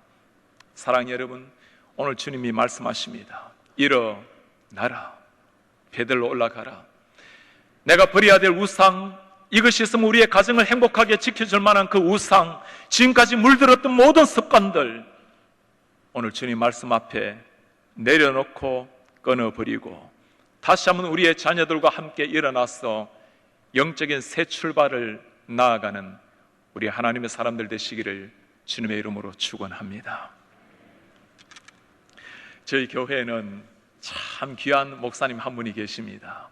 [SPEAKER 4] 사랑하는 여러분, 오늘 주님이 말씀하십니다. 일어나라. 베들로 올라가라. 내가 버려야 될 우상, 이것이 있으면 우리의 가정을 행복하게 지켜줄 만한 그 우상, 지금까지 물들었던 모든 습관들, 오늘 주님 말씀 앞에 내려놓고 끊어버리고 다시 한번 우리의 자녀들과 함께 일어나서 영적인 새 출발을 나아가는 우리 하나님의 사람들 되시기를 주님의 이름으로 축원합니다. 저희 교회에는 참 귀한 목사님 한 분이 계십니다.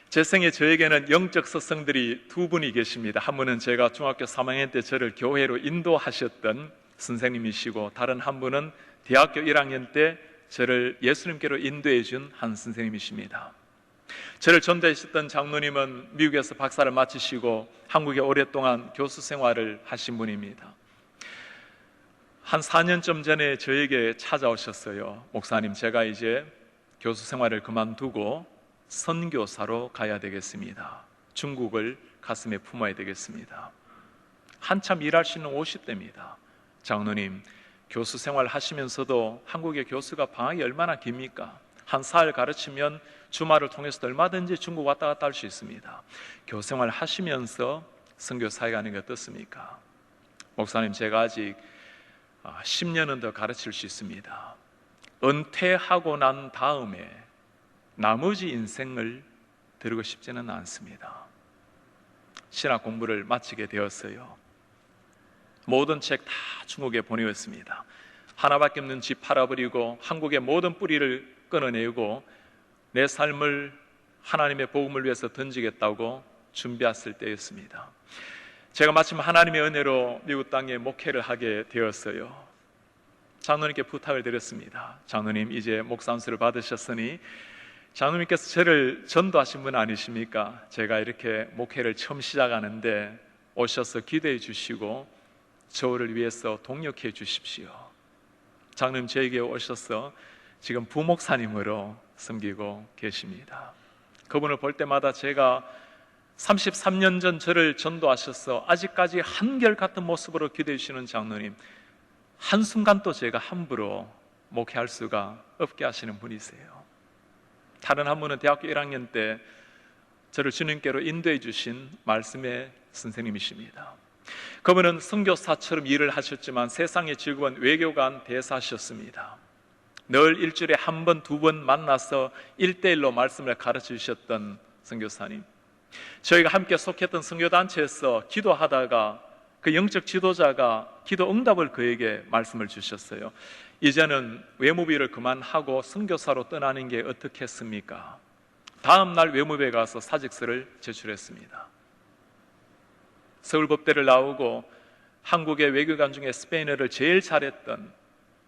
[SPEAKER 4] 제 생에 저에게는 영적 스승들이 두 분이 계십니다. 한 분은 제가 중학교 3학년 때 저를 교회로 인도하셨던 선생님이시고, 다른 한 분은 대학교 1학년 때 저를 예수님께로 인도해 준 한 선생님이십니다. 저를 전도하셨던 장로님은 미국에서 박사를 마치시고 한국에 오랫동안 교수 생활을 하신 분입니다. 한 4년쯤 전에 저에게 찾아오셨어요. 목사님, 제가 이제 교수 생활을 그만두고 선교사로 가야 되겠습니다. 중국을 가슴에 품어야 되겠습니다. 한참 일할 수 있는 50대입니다. 장로님, 교수 생활 하시면서도 한국의 교수가 방학이 얼마나 깁니까? 한 사흘 가르치면 주말을 통해서도 얼마든지 중국 왔다 갔다 할 수 있습니다. 교수 생활 하시면서 선교사에 가는 게 어떻습니까? 목사님, 제가 아직 10년은 더 가르칠 수 있습니다. 은퇴하고 난 다음에 나머지 인생을 들고 싶지는 않습니다. 신학 공부를 마치게 되었어요. 모든 책 다 중국에 보내었습니다. 하나밖에 없는 집 팔아버리고 한국의 모든 뿌리를 끊어내고 내 삶을 하나님의 복음을 위해서 던지겠다고 준비했을 때였습니다. 제가 마침 하나님의 은혜로 미국 땅에 목회를 하게 되었어요. 장로님께 부탁을 드렸습니다. 장로님, 이제 목사 안수를 받으셨으니 장로님께서 저를 전도하신 분 아니십니까? 제가 이렇게 목회를 처음 시작하는데 오셔서 기도해 주시고 저를 위해서 동력해 주십시오. 장로님, 저에게 오셔서 지금 부목사님으로 섬기고 계십니다. 그분을 볼 때마다 제가 33년 전 저를 전도하셔서 아직까지 한결같은 모습으로 기도해 주시는 장로님, 한순간도 제가 함부로 목회할 수가 없게 하시는 분이세요. 다른 한 분은 대학교 1학년 때 저를 주님께로 인도해 주신 말씀의 선생님이십니다. 그분은 선교사처럼 일을 하셨지만 세상의 즐거운 외교관 대사셨습니다. 늘 일주일에 한 번, 두 번 만나서 1대1로 말씀을 가르쳐 주셨던 선교사님. 저희가 함께 속했던 선교단체에서 기도하다가 그 영적 지도자가 기도 응답을 그에게 말씀을 주셨어요. 이제는 외무비를 그만하고 선교사로 떠나는 게 어떻겠습니까? 다음 날 외무부에 가서 사직서를 제출했습니다. 서울법대를 나오고 한국의 외교관 중에 스페인어를 제일 잘했던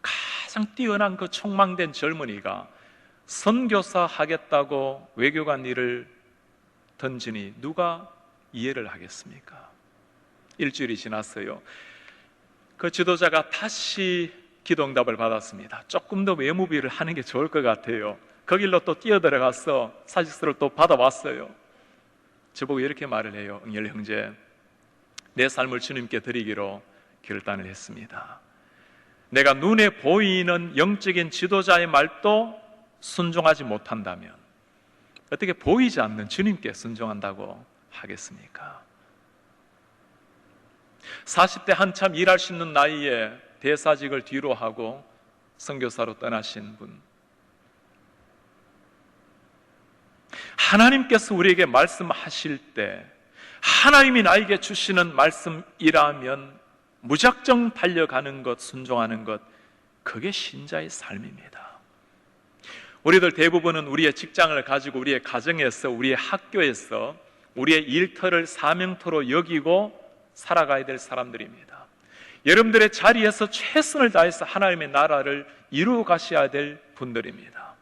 [SPEAKER 4] 가장 뛰어난 그 촉망된 젊은이가 선교사 하겠다고 외교관 일을 던지니 누가 이해를 하겠습니까? 일주일이 지났어요. 그 지도자가 다시 기도응답을 받았습니다. 조금 더 외무비를 하는 게 좋을 것 같아요. 그 길로 또 뛰어들어가서 사직서를 또 받아왔어요. 저보고 이렇게 말을 해요. 응열 형제, 내 삶을 주님께 드리기로 결단을 했습니다. 내가 눈에 보이는 영적인 지도자의 말도 순종하지 못한다면 어떻게 보이지 않는 주님께 순종한다고 하겠습니까? 40대 한참 일할 수 있는 나이에 대사직을 뒤로 하고 선교사로 떠나신 분, 하나님께서 우리에게 말씀하실 때 하나님이 나에게 주시는 말씀이라면 무작정 달려가는 것, 순종하는 것, 그게 신자의 삶입니다. 우리들 대부분은 우리의 직장을 가지고 우리의 가정에서, 우리의 학교에서 우리의 일터를 사명터로 여기고 살아가야 될 사람들입니다. 여러분들의 자리에서 최선을 다해서 하나님의 나라를 이루어 가셔야 될 분들입니다.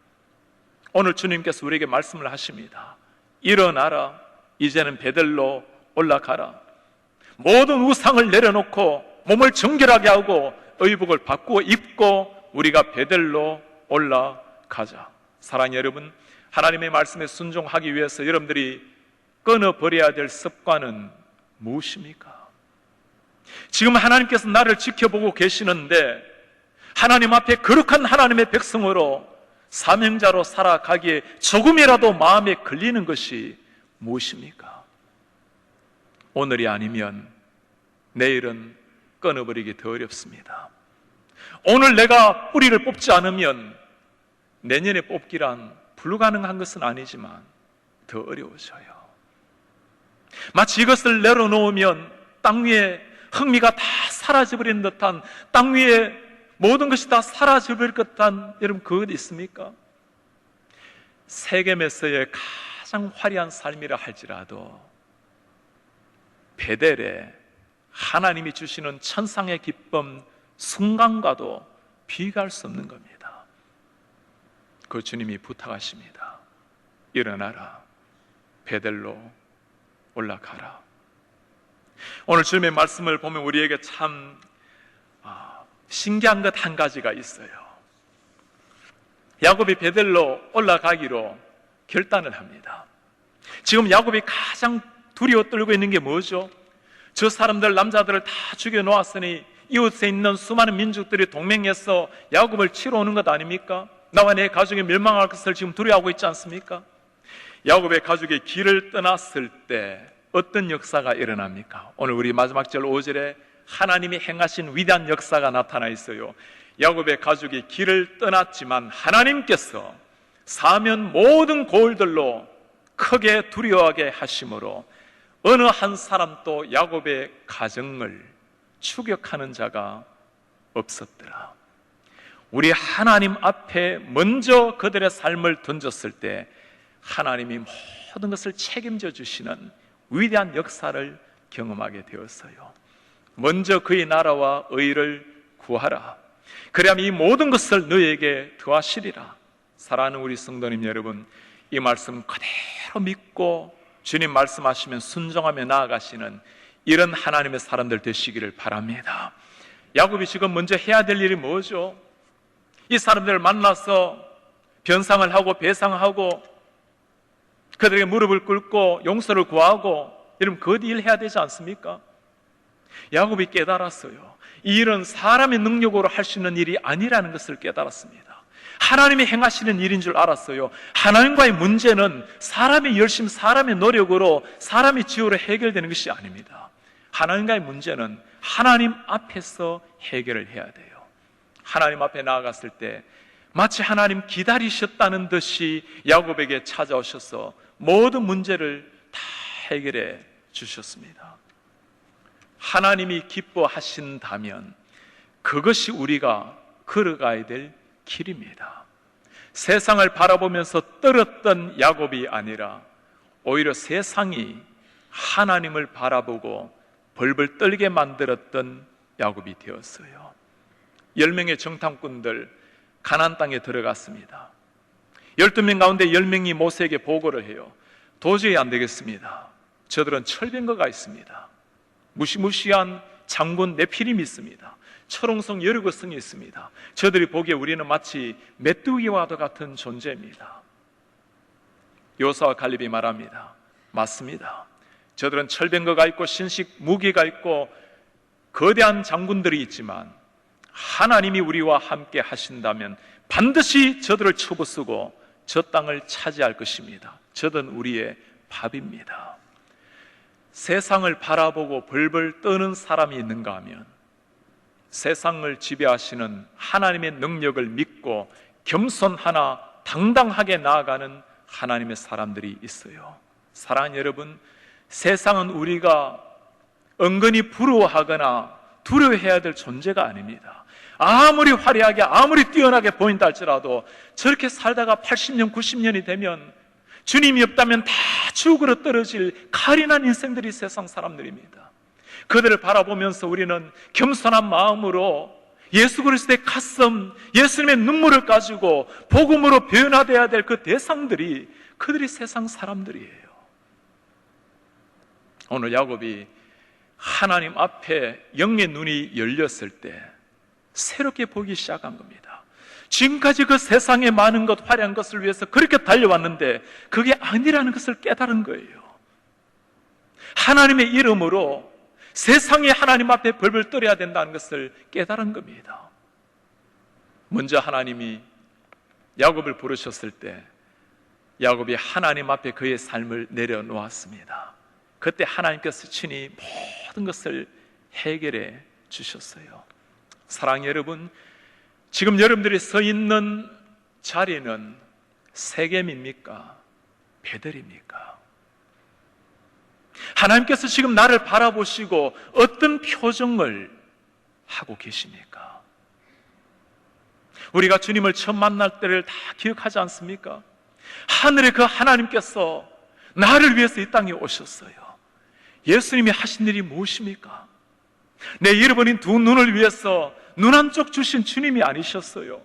[SPEAKER 4] 오늘 주님께서 우리에게 말씀을 하십니다. 일어나라, 이제는 베들로 올라가라. 모든 우상을 내려놓고 몸을 정결하게 하고 의복을 바꾸어 입고 우리가 베들로 올라가자. 사랑하는 여러분, 하나님의 말씀에 순종하기 위해서 여러분들이 끊어버려야 될 습관은 무엇입니까? 지금 하나님께서 나를 지켜보고 계시는데 하나님 앞에 거룩한 하나님의 백성으로 사명자로 살아가기에 조금이라도 마음에 걸리는 것이 무엇입니까? 오늘이 아니면 내일은 끊어버리기 더 어렵습니다. 오늘 내가 뿌리를 뽑지 않으면 내년에 뽑기란 불가능한 것은 아니지만 더 어려워져요. 마치 이것을 내려놓으면 땅 위에 흥미가 다 사라져버리는 듯한, 땅 위에 모든 것이 다 사라져버릴 듯한, 여러분 그것 있습니까? 세겜에서의 가장 화려한 삶이라 할지라도 베델에 하나님이 주시는 천상의 기쁨 순간과도 비교할 수 없는 겁니다. 그 주님이 부탁하십니다. 일어나라, 베델로 올라가라. 오늘 주님의 말씀을 보면 우리에게 참 신기한 것 한 가지가 있어요. 야곱이 베델로 올라가기로 결단을 합니다. 지금 야곱이 가장 두려워 떨고 있는 게 뭐죠? 저 사람들, 남자들을 다 죽여놓았으니 이웃에 있는 수많은 민족들이 동맹해서 야곱을 치러 오는 것 아닙니까? 나와 내 가족이 멸망할 것을 지금 두려워하고 있지 않습니까? 야곱의 가족이 길을 떠났을 때 어떤 역사가 일어납니까? 오늘 우리 마지막 절 5절에 하나님이 행하신 위대한 역사가 나타나 있어요. 야곱의 가족이 길을 떠났지만 하나님께서 사면 모든 고을들로 크게 두려워하게 하심으로 어느 한 사람도 야곱의 가정을 추격하는 자가 없었더라. 우리 하나님 앞에 먼저 그들의 삶을 던졌을 때 하나님이 모든 것을 책임져 주시는 위대한 역사를 경험하게 되었어요. 먼저 그의 나라와 의를 구하라. 그리하면 이 모든 것을 너에게 더하시리라. 사랑하는 우리 성도님 여러분, 이 말씀 그대로 믿고 주님 말씀하시면 순종하며 나아가시는 이런 하나님의 사람들 되시기를 바랍니다. 야곱이 지금 먼저 해야 될 일이 뭐죠? 이 사람들을 만나서 변상을 하고 배상하고 그들에게 무릎을 꿇고 용서를 구하고, 여러분 그 일 해야 되지 않습니까? 야곱이 깨달았어요. 이 일은 사람의 능력으로 할 수 있는 일이 아니라는 것을 깨달았습니다. 하나님이 행하시는 일인 줄 알았어요. 하나님과의 문제는 사람의 열심, 사람의 노력으로, 사람의 지혜로 해결되는 것이 아닙니다. 하나님과의 문제는 하나님 앞에서 해결을 해야 돼요. 하나님 앞에 나아갔을 때 마치 하나님 기다리셨다는 듯이 야곱에게 찾아오셔서 모든 문제를 다 해결해 주셨습니다. 하나님이 기뻐하신다면 그것이 우리가 걸어가야 될 길입니다. 세상을 바라보면서 떨었던 야곱이 아니라 오히려 세상이 하나님을 바라보고 벌벌 떨게 만들었던 야곱이 되었어요. 10명의 정탐꾼들 가나안 땅에 들어갔습니다. 12명 가운데 10명이 모세에게 보고를 해요. 도저히 안 되겠습니다. 저들은 철병거가 있습니다. 무시무시한 장군 네피림이 있습니다. 철옹성 여리고성이 있습니다. 저들이 보기에 우리는 마치 메뚜기와도 같은 존재입니다. 요사와 갈렙이 말합니다. 맞습니다. 저들은 철병거가 있고 신식 무기가 있고 거대한 장군들이 있지만 하나님이 우리와 함께 하신다면 반드시 저들을 쳐부수고 저 땅을 차지할 것입니다. 저들은 우리의 밥입니다. 세상을 바라보고 벌벌 떠는 사람이 있는가 하면 세상을 지배하시는 하나님의 능력을 믿고 겸손하나 당당하게 나아가는 하나님의 사람들이 있어요. 사랑하는 여러분, 세상은 우리가 은근히 부러워하거나 두려워해야 될 존재가 아닙니다. 아무리 화려하게 아무리 뛰어나게 보인다 할지라도 저렇게 살다가 80년 90년이 되면 주님이 없다면 다 죽으러 떨어질 칼인한 인생들이 세상 사람들입니다. 그들을 바라보면서 우리는 겸손한 마음으로 예수 그리스도의 가슴, 예수님의 눈물을 가지고 복음으로 변화되어야 될 그 대상들이 그들이 세상 사람들이에요. 오늘 야곱이 하나님 앞에 영의 눈이 열렸을 때 새롭게 보기 시작한 겁니다. 지금까지 그 세상의 많은 것, 화려한 것을 위해서 그렇게 달려왔는데 그게 아니라는 것을 깨달은 거예요. 하나님의 이름으로 세상에 하나님 앞에 벌벌 떨어야 된다는 것을 깨달은 겁니다. 먼저 하나님이 야곱을 부르셨을 때 야곱이 하나님 앞에 그의 삶을 내려놓았습니다. 그때 하나님께서 친히 모든 것을 해결해 주셨어요. 사랑하는 여러분, 지금 여러분들이 서 있는 자리는 세겜입니까? 베델입니까? 하나님께서 지금 나를 바라보시고 어떤 표정을 하고 계십니까? 우리가 주님을 처음 만날 때를 다 기억하지 않습니까? 하늘의 그 하나님께서 나를 위해서 이 땅에 오셨어요. 예수님이 하신 일이 무엇입니까? 내 잃어버린 두 눈을 위해서 눈 한쪽 주신 주님이 아니셨어요.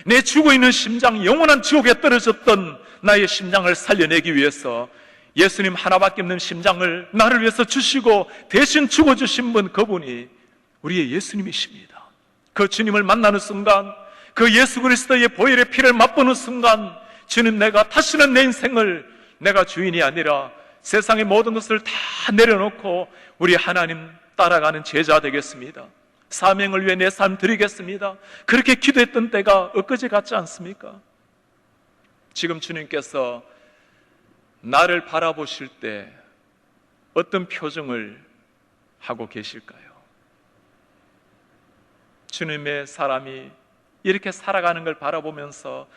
[SPEAKER 4] 내 죽어 있는 심장, 영원한 지옥에 떨어졌던 나의 심장을 살려내기 위해서 예수님 하나밖에 없는 심장을 나를 위해서 주시고 대신 죽어주신 분, 그분이 우리의 예수님이십니다. 그 주님을 만나는 순간, 그 예수 그리스도의 보혈의 피를 맛보는 순간, 주님, 내가 다시는 내 인생을 내가 주인이 아니라 세상의 모든 것을 다 내려놓고 우리 하나님 따라가는 제자 되겠습니다. 사명을 위해 내 삶 드리겠습니다. 그렇게 기도했던 때가 엊그제 같지 않습니까? 지금 주님께서 나를 바라보실 때 어떤 표정을 하고 계실까요? 주님의 사람이 이렇게 살아가는 걸 바라보면서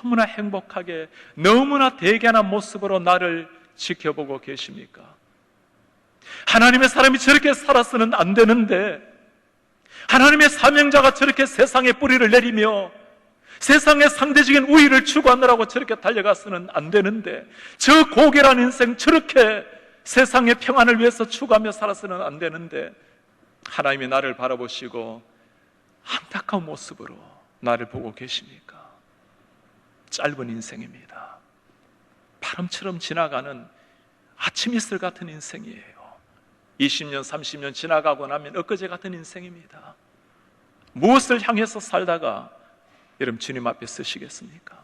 [SPEAKER 4] 너무나 행복하게, 너무나 대견한 모습으로 나를 지켜보고 계십니까? 하나님의 사람이 저렇게 살아서는 안 되는데, 하나님의 사명자가 저렇게 세상에 뿌리를 내리며 세상의 상대적인 우위를 추구하느라고 저렇게 달려가서는 안 되는데, 저 고결한 인생 저렇게 세상의 평안을 위해서 추구하며 살아서는 안 되는데, 하나님이 나를 바라보시고 안타까운 모습으로 나를 보고 계십니까? 짧은 인생입니다. 바람처럼 지나가는 아침 이슬 같은 인생이에요. 20년, 30년 지나가고 나면 엊그제 같은 인생입니다. 무엇을 향해서 살다가 여러분 주님 앞에 서시겠습니까?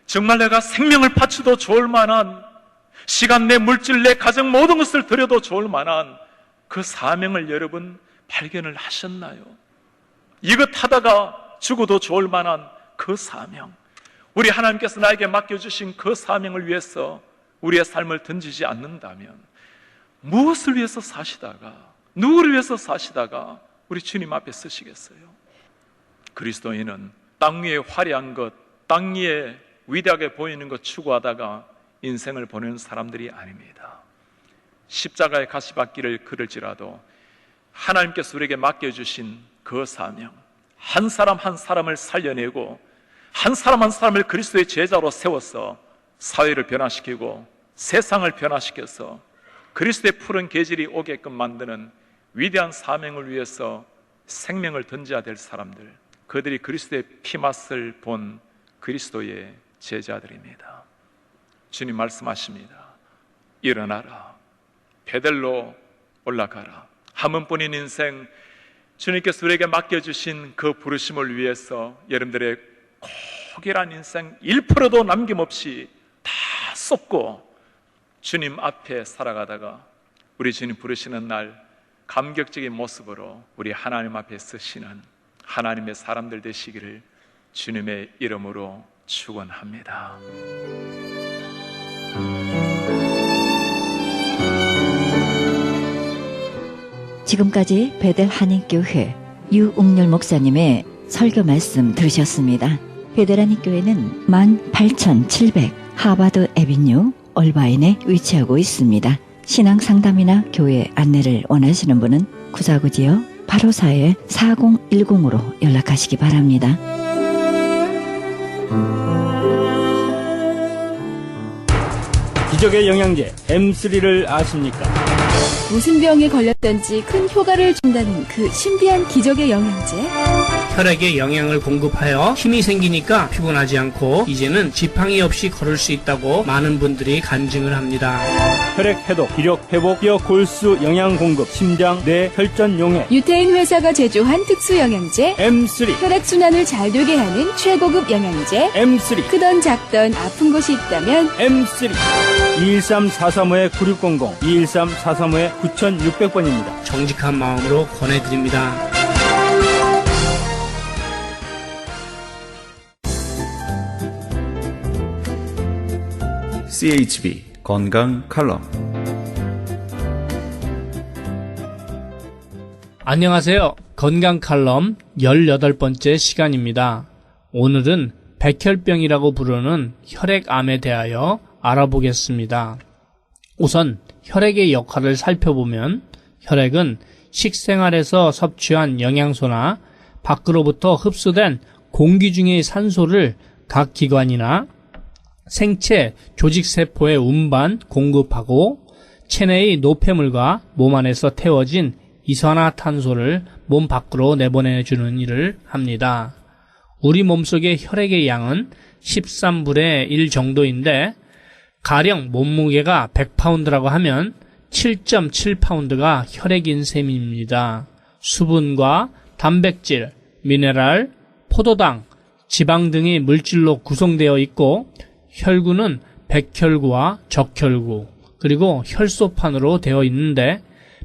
[SPEAKER 4] 정말 내가 생명을 바쳐도 좋을 만한, 시간, 내 물질, 내 가정 모든 것을 드려도 좋을 만한 그 사명을 여러분 발견을 하셨나요? 이것 하다가 죽어도 좋을 만한 그 사명, 우리 하나님께서 나에게 맡겨주신 그 사명을 위해서 우리의 삶을 던지지 않는다면 무엇을 위해서 사시다가, 누구를 위해서 사시다가 우리 주님 앞에 서시겠어요? 그리스도인은 땅 위에 화려한 것, 땅 위에 위대하게 보이는 것 추구하다가 인생을 보내는 사람들이 아닙니다. 십자가의 가시밭길을 걸을지라도 하나님께서 우리에게 맡겨주신 그 사명, 한 사람 한 사람을 살려내고 한 사람 한 사람을 그리스도의 제자로 세워서 사회를 변화시키고 세상을 변화시켜서 그리스도의 푸른 계절이 오게끔 만드는 위대한 사명을 위해서 생명을 던져야 될 사람들, 그들이 그리스도의 피맛을 본 그리스도의 제자들입니다. 주님 말씀하십니다. 일어나라, 베델로 올라가라. 한 번뿐인 인생, 주님께서 우리에게 맡겨주신 그 부르심을 위해서 여러분들의 고결한 인생 1%도 남김없이 다 쏟고 주님 앞에 살아가다가 우리 주님 부르시는 날 감격적인 모습으로 우리 하나님 앞에 서시는 하나님의 사람들 되시기를 주님의 이름으로 축원합니다.
[SPEAKER 2] 지금까지 베델 한인교회 유웅렬 목사님의 설교 말씀 들으셨습니다. 베델 한인교회는 18,700 하바드 애비뉴 얼바인에 위치하고 있습니다. 신앙 상담이나 교회 안내를 원하시는 분은 구자구지역 854-4010으로 연락하시기 바랍니다.
[SPEAKER 5] 기적의 영양제 M3를 아십니까?
[SPEAKER 6] 무슨 병에 걸렸던지 큰 효과를 준다는 그 신비한 기적의 영양제.
[SPEAKER 7] 혈액에 영양을 공급하여 힘이 생기니까 피곤하지 않고 이제는 지팡이 없이 걸을 수 있다고 많은 분들이 간증을 합니다.
[SPEAKER 5] 혈액 해독, 기력 회복, 뼈 골수 영양 공급, 심장, 뇌, 혈전 용해.
[SPEAKER 6] 유태인 회사가 제조한 특수 영양제.
[SPEAKER 5] M3.
[SPEAKER 6] 혈액순환을 잘 되게 하는 최고급 영양제.
[SPEAKER 5] M3.
[SPEAKER 6] 크던 작던 아픈 곳이 있다면
[SPEAKER 5] M3. 213-435-9600, 213-435-9600번입니다.
[SPEAKER 7] 정직한 마음으로 권해드립니다.
[SPEAKER 1] CHB 건강 칼럼.
[SPEAKER 7] 안녕하세요. 건강 칼럼 18번째 시간입니다. 오늘은 백혈병이라고 부르는 혈액암에 대하여 알아보겠습니다. 우선 혈액의 역할을 살펴보면 혈액은 식생활에서 섭취한 영양소나 밖으로부터 흡수된 공기 중의 산소를 각 기관이나 생체 조직세포에 운반 공급하고 체내의 노폐물과 몸 안에서 태워진 이산화탄소를 몸 밖으로 내보내주는 일을 합니다. 우리 몸속의 혈액의 양은 13분의 1 정도인데 가령 몸무게가 100파운드라고 하면 7.7파운드가 혈액인 셈입니다. 수분과 단백질, 미네랄, 포도당, 지방 등의 물질로 구성되어 있고 혈구는 백혈구와 적혈구 그리고 혈소판으로 되어 있는데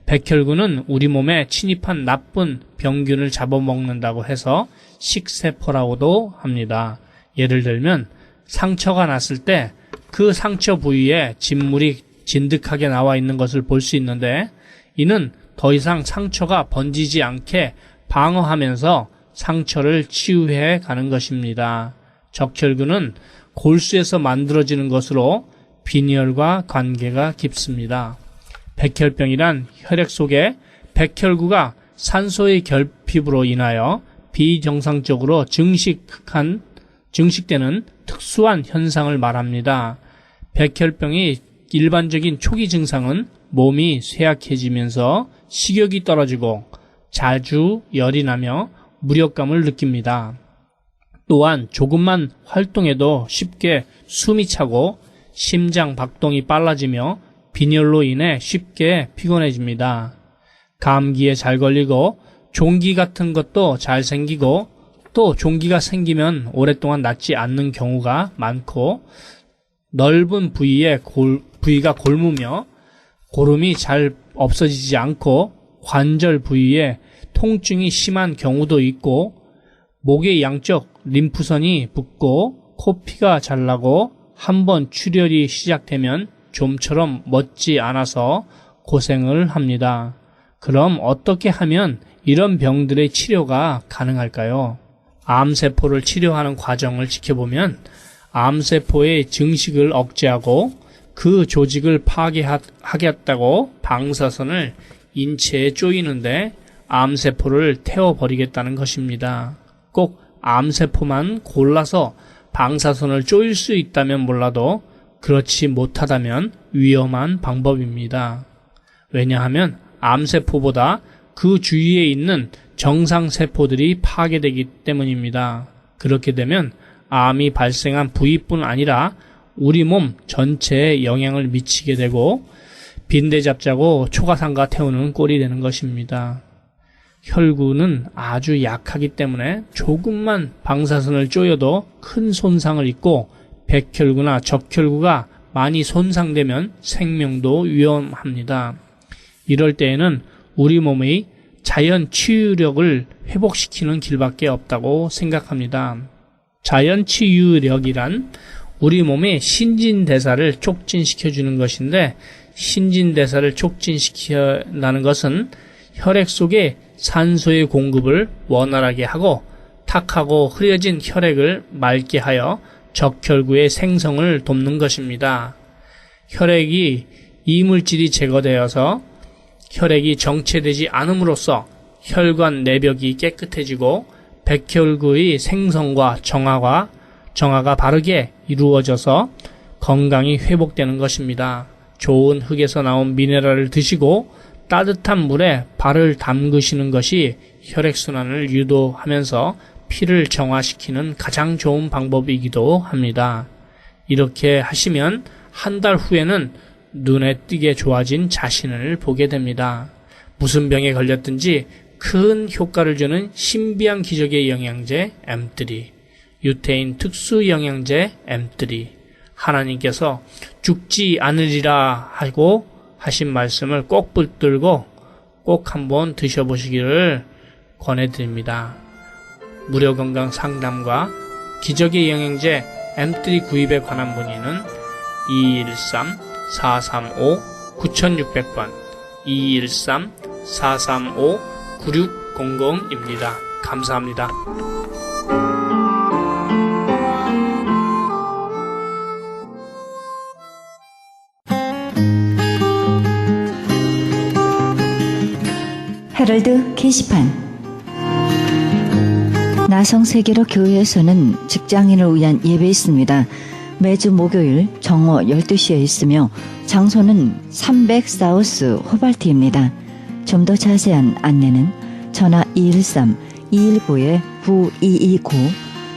[SPEAKER 7] 백혈구는 우리 몸에 침입한 나쁜 병균을 잡아먹는다고 해서 식세포라고도 합니다. 예를 들면 상처가 났을 때 그 상처 부위에 진물이 진득하게 나와 있는 것을 볼 수 있는데 이는 더 이상 상처가 번지지 않게 방어하면서 상처를 치유해 가는 것입니다. 적혈구는 골수에서 만들어지는 것으로 빈혈과 관계가 깊습니다. 백혈병이란 혈액 속에 백혈구가 산소의 결핍으로 인하여 비정상적으로 증식되는 특수한 현상을 말합니다. 백혈병의 일반적인 초기 증상은 몸이 쇠약해지면서 식욕이 떨어지고 자주 열이 나며 무력감을 느낍니다. 또한 조금만 활동해도 쉽게 숨이 차고 심장 박동이 빨라지며 빈혈로 인해 쉽게 피곤해집니다. 감기에 잘 걸리고 종기 같은 것도 잘 생기고 또 종기가 생기면 오랫동안 낫지 않는 경우가 많고 넓은 부위가 골무며 고름이 잘 없어지지 않고 관절 부위에 통증이 심한 경우도 있고 목의 양쪽 림프선이 붓고 코피가 잘 나고 한번 출혈이 시작되면 좀처럼 멋지 않아서 고생을 합니다. 그럼 어떻게 하면 이런 병들의 치료가 가능할까요? 암세포를 치료하는 과정을 지켜보면 암세포의 증식을 억제하고 그 조직을 파괴하겠다고 방사선을 인체에 쪼이는데 암세포를 태워버리겠다는 것입니다. 꼭 암세포만 골라서 방사선을 쪼일 수 있다면 몰라도 그렇지 못하다면 위험한 방법입니다. 왜냐하면 암세포보다 그 주위에 있는 정상세포들이 파괴되기 때문입니다. 그렇게 되면 암이 발생한 부위뿐 아니라 우리 몸 전체에 영향을 미치게 되고 빈대잡자고 초가상가 태우는 꼴이 되는 것입니다. 혈구는 아주 약하기 때문에 조금만 방사선을 쪼여도 큰 손상을 입고 백혈구나 적혈구가 많이 손상되면 생명도 위험합니다. 이럴 때에는 우리 몸의 자연 치유력을 회복시키는 길밖에 없다고 생각합니다. 자연 치유력이란 우리 몸의 신진대사를 촉진시켜주는 것인데 신진대사를 촉진시킨다는 것은 혈액 속에 산소의 공급을 원활하게 하고 탁하고 흐려진 혈액을 맑게 하여 적혈구의 생성을 돕는 것입니다. 혈액이 이물질이 제거되어서 혈액이 정체되지 않음으로써 혈관 내벽이 깨끗해지고 백혈구의 생성과 정화가 바르게 이루어져서 건강이 회복되는 것입니다. 좋은 흙에서 나온 미네랄을 드시고 따뜻한 물에 발을 담그시는 것이 혈액순환을 유도하면서 피를 정화시키는 가장 좋은 방법이기도 합니다. 이렇게 하시면 한 달 후에는 눈에 띄게 좋아진 자신을 보게 됩니다. 무슨 병에 걸렸든지 큰 효과를 주는 신비한 기적의 영양제 M3, 유태인 특수 영양제 M3, 하나님께서 죽지 않으리라 하고 하신 말씀을 꼭 붙들고 꼭 한번 드셔보시기를 권해드립니다. 무료 건강 상담과 기적의 영양제 M3 구입에 관한 문의는 213-435-9600번 213-435-9600입니다. 감사합니다.
[SPEAKER 2] 헤럴드 게시판. 나성세계로 교회에서는 직장인을 위한 예배 있습니다. 매주 목요일 정오 12시에 있으며 장소는 300 사우스 호발트입니다. 좀 더 자세한 안내는 전화 213-219-9229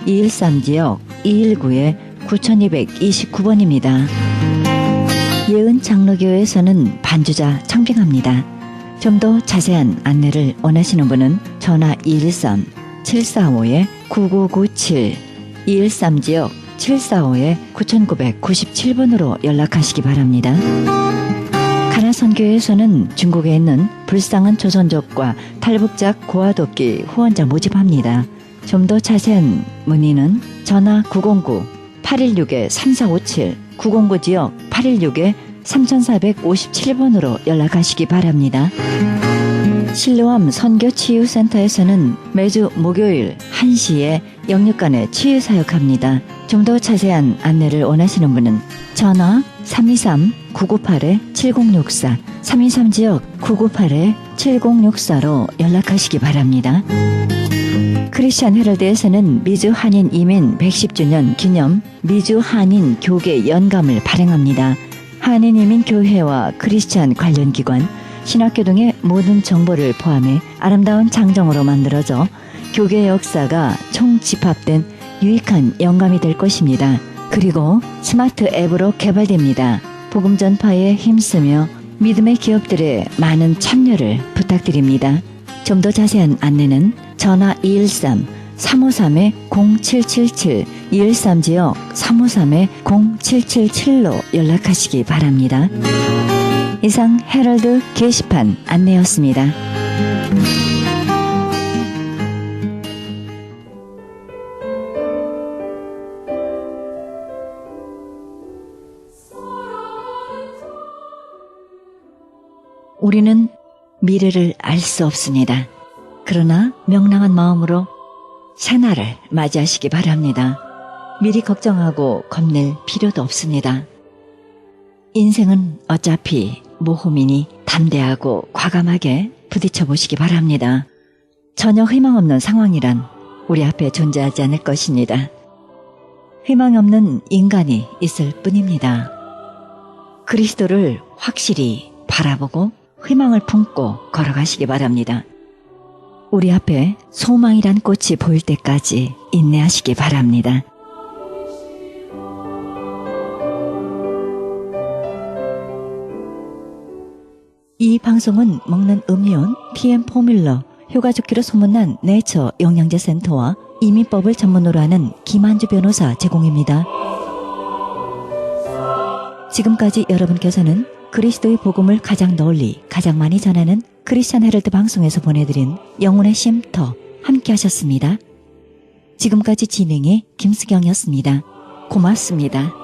[SPEAKER 2] 213지역 219-9229번입니다. 예은 장로교회에서는 반주자 청빙합니다. 좀 더 자세한 안내를 원하시는 분은 전화 213-745-9997 213지역 745-9997번으로 연락하시기 바랍니다. 가나선교회에서는 중국에 있는 불쌍한 조선족과 탈북자 고아돕기 후원자 모집합니다. 좀 더 자세한 문의는 전화 909-816-3457 909지역 816-3457번으로 연락하시기 바랍니다. 실로암 선교치유센터에서는 매주 목요일 1시에 영육간에 치유사역합니다. 좀 더 자세한 안내를 원하시는 분은 전화 323-998-7064 323지역 998-7064로 연락하시기 바랍니다. 크리스천 헤럴드에서는 미주 한인 이민 110주년 기념 미주 한인 교계 연감을 발행합니다. 한인 이민 교회와 크리스천 관련 기관, 신학교 등의 모든 정보를 포함해 아름다운 장정으로 만들어져 교계 역사가 총집합된 유익한 영감이 될 것입니다. 그리고 스마트 앱으로 개발됩니다. 복음 전파에 힘쓰며 믿음의 기업들의 많은 참여를 부탁드립니다. 좀 더 자세한 안내는 전화 213-353-0777 213지역 353-0777로 연락하시기 바랍니다. 이상 헤럴드 게시판 안내였습니다. 우리는 미래를 알 수 없습니다. 그러나 명랑한 마음으로 새날을 맞이하시기 바랍니다. 미리 걱정하고 겁낼 필요도 없습니다. 인생은 어차피 모험이니 담대하고 과감하게 부딪혀 보시기 바랍니다. 전혀 희망 없는 상황이란 우리 앞에 존재하지 않을 것입니다. 희망 없는 인간이 있을 뿐입니다. 그리스도를 확실히 바라보고 희망을 품고 걸어가시기 바랍니다. 우리 앞에 소망이란 꽃이 보일 때까지 인내하시기 바랍니다. 이 방송은 먹는 음료원 PM 포뮬러, 효과 좋기로 소문난 네이처 영양제 센터와 이민법을 전문으로 하는 김한주 변호사 제공입니다. 지금까지 여러분께서는 그리스도의 복음을 가장 널리 가장 많이 전하는 크리스천 헤럴드 방송에서 보내드린 영혼의 쉼터 함께 하셨습니다. 지금까지 진행의 김수경이었습니다. 고맙습니다.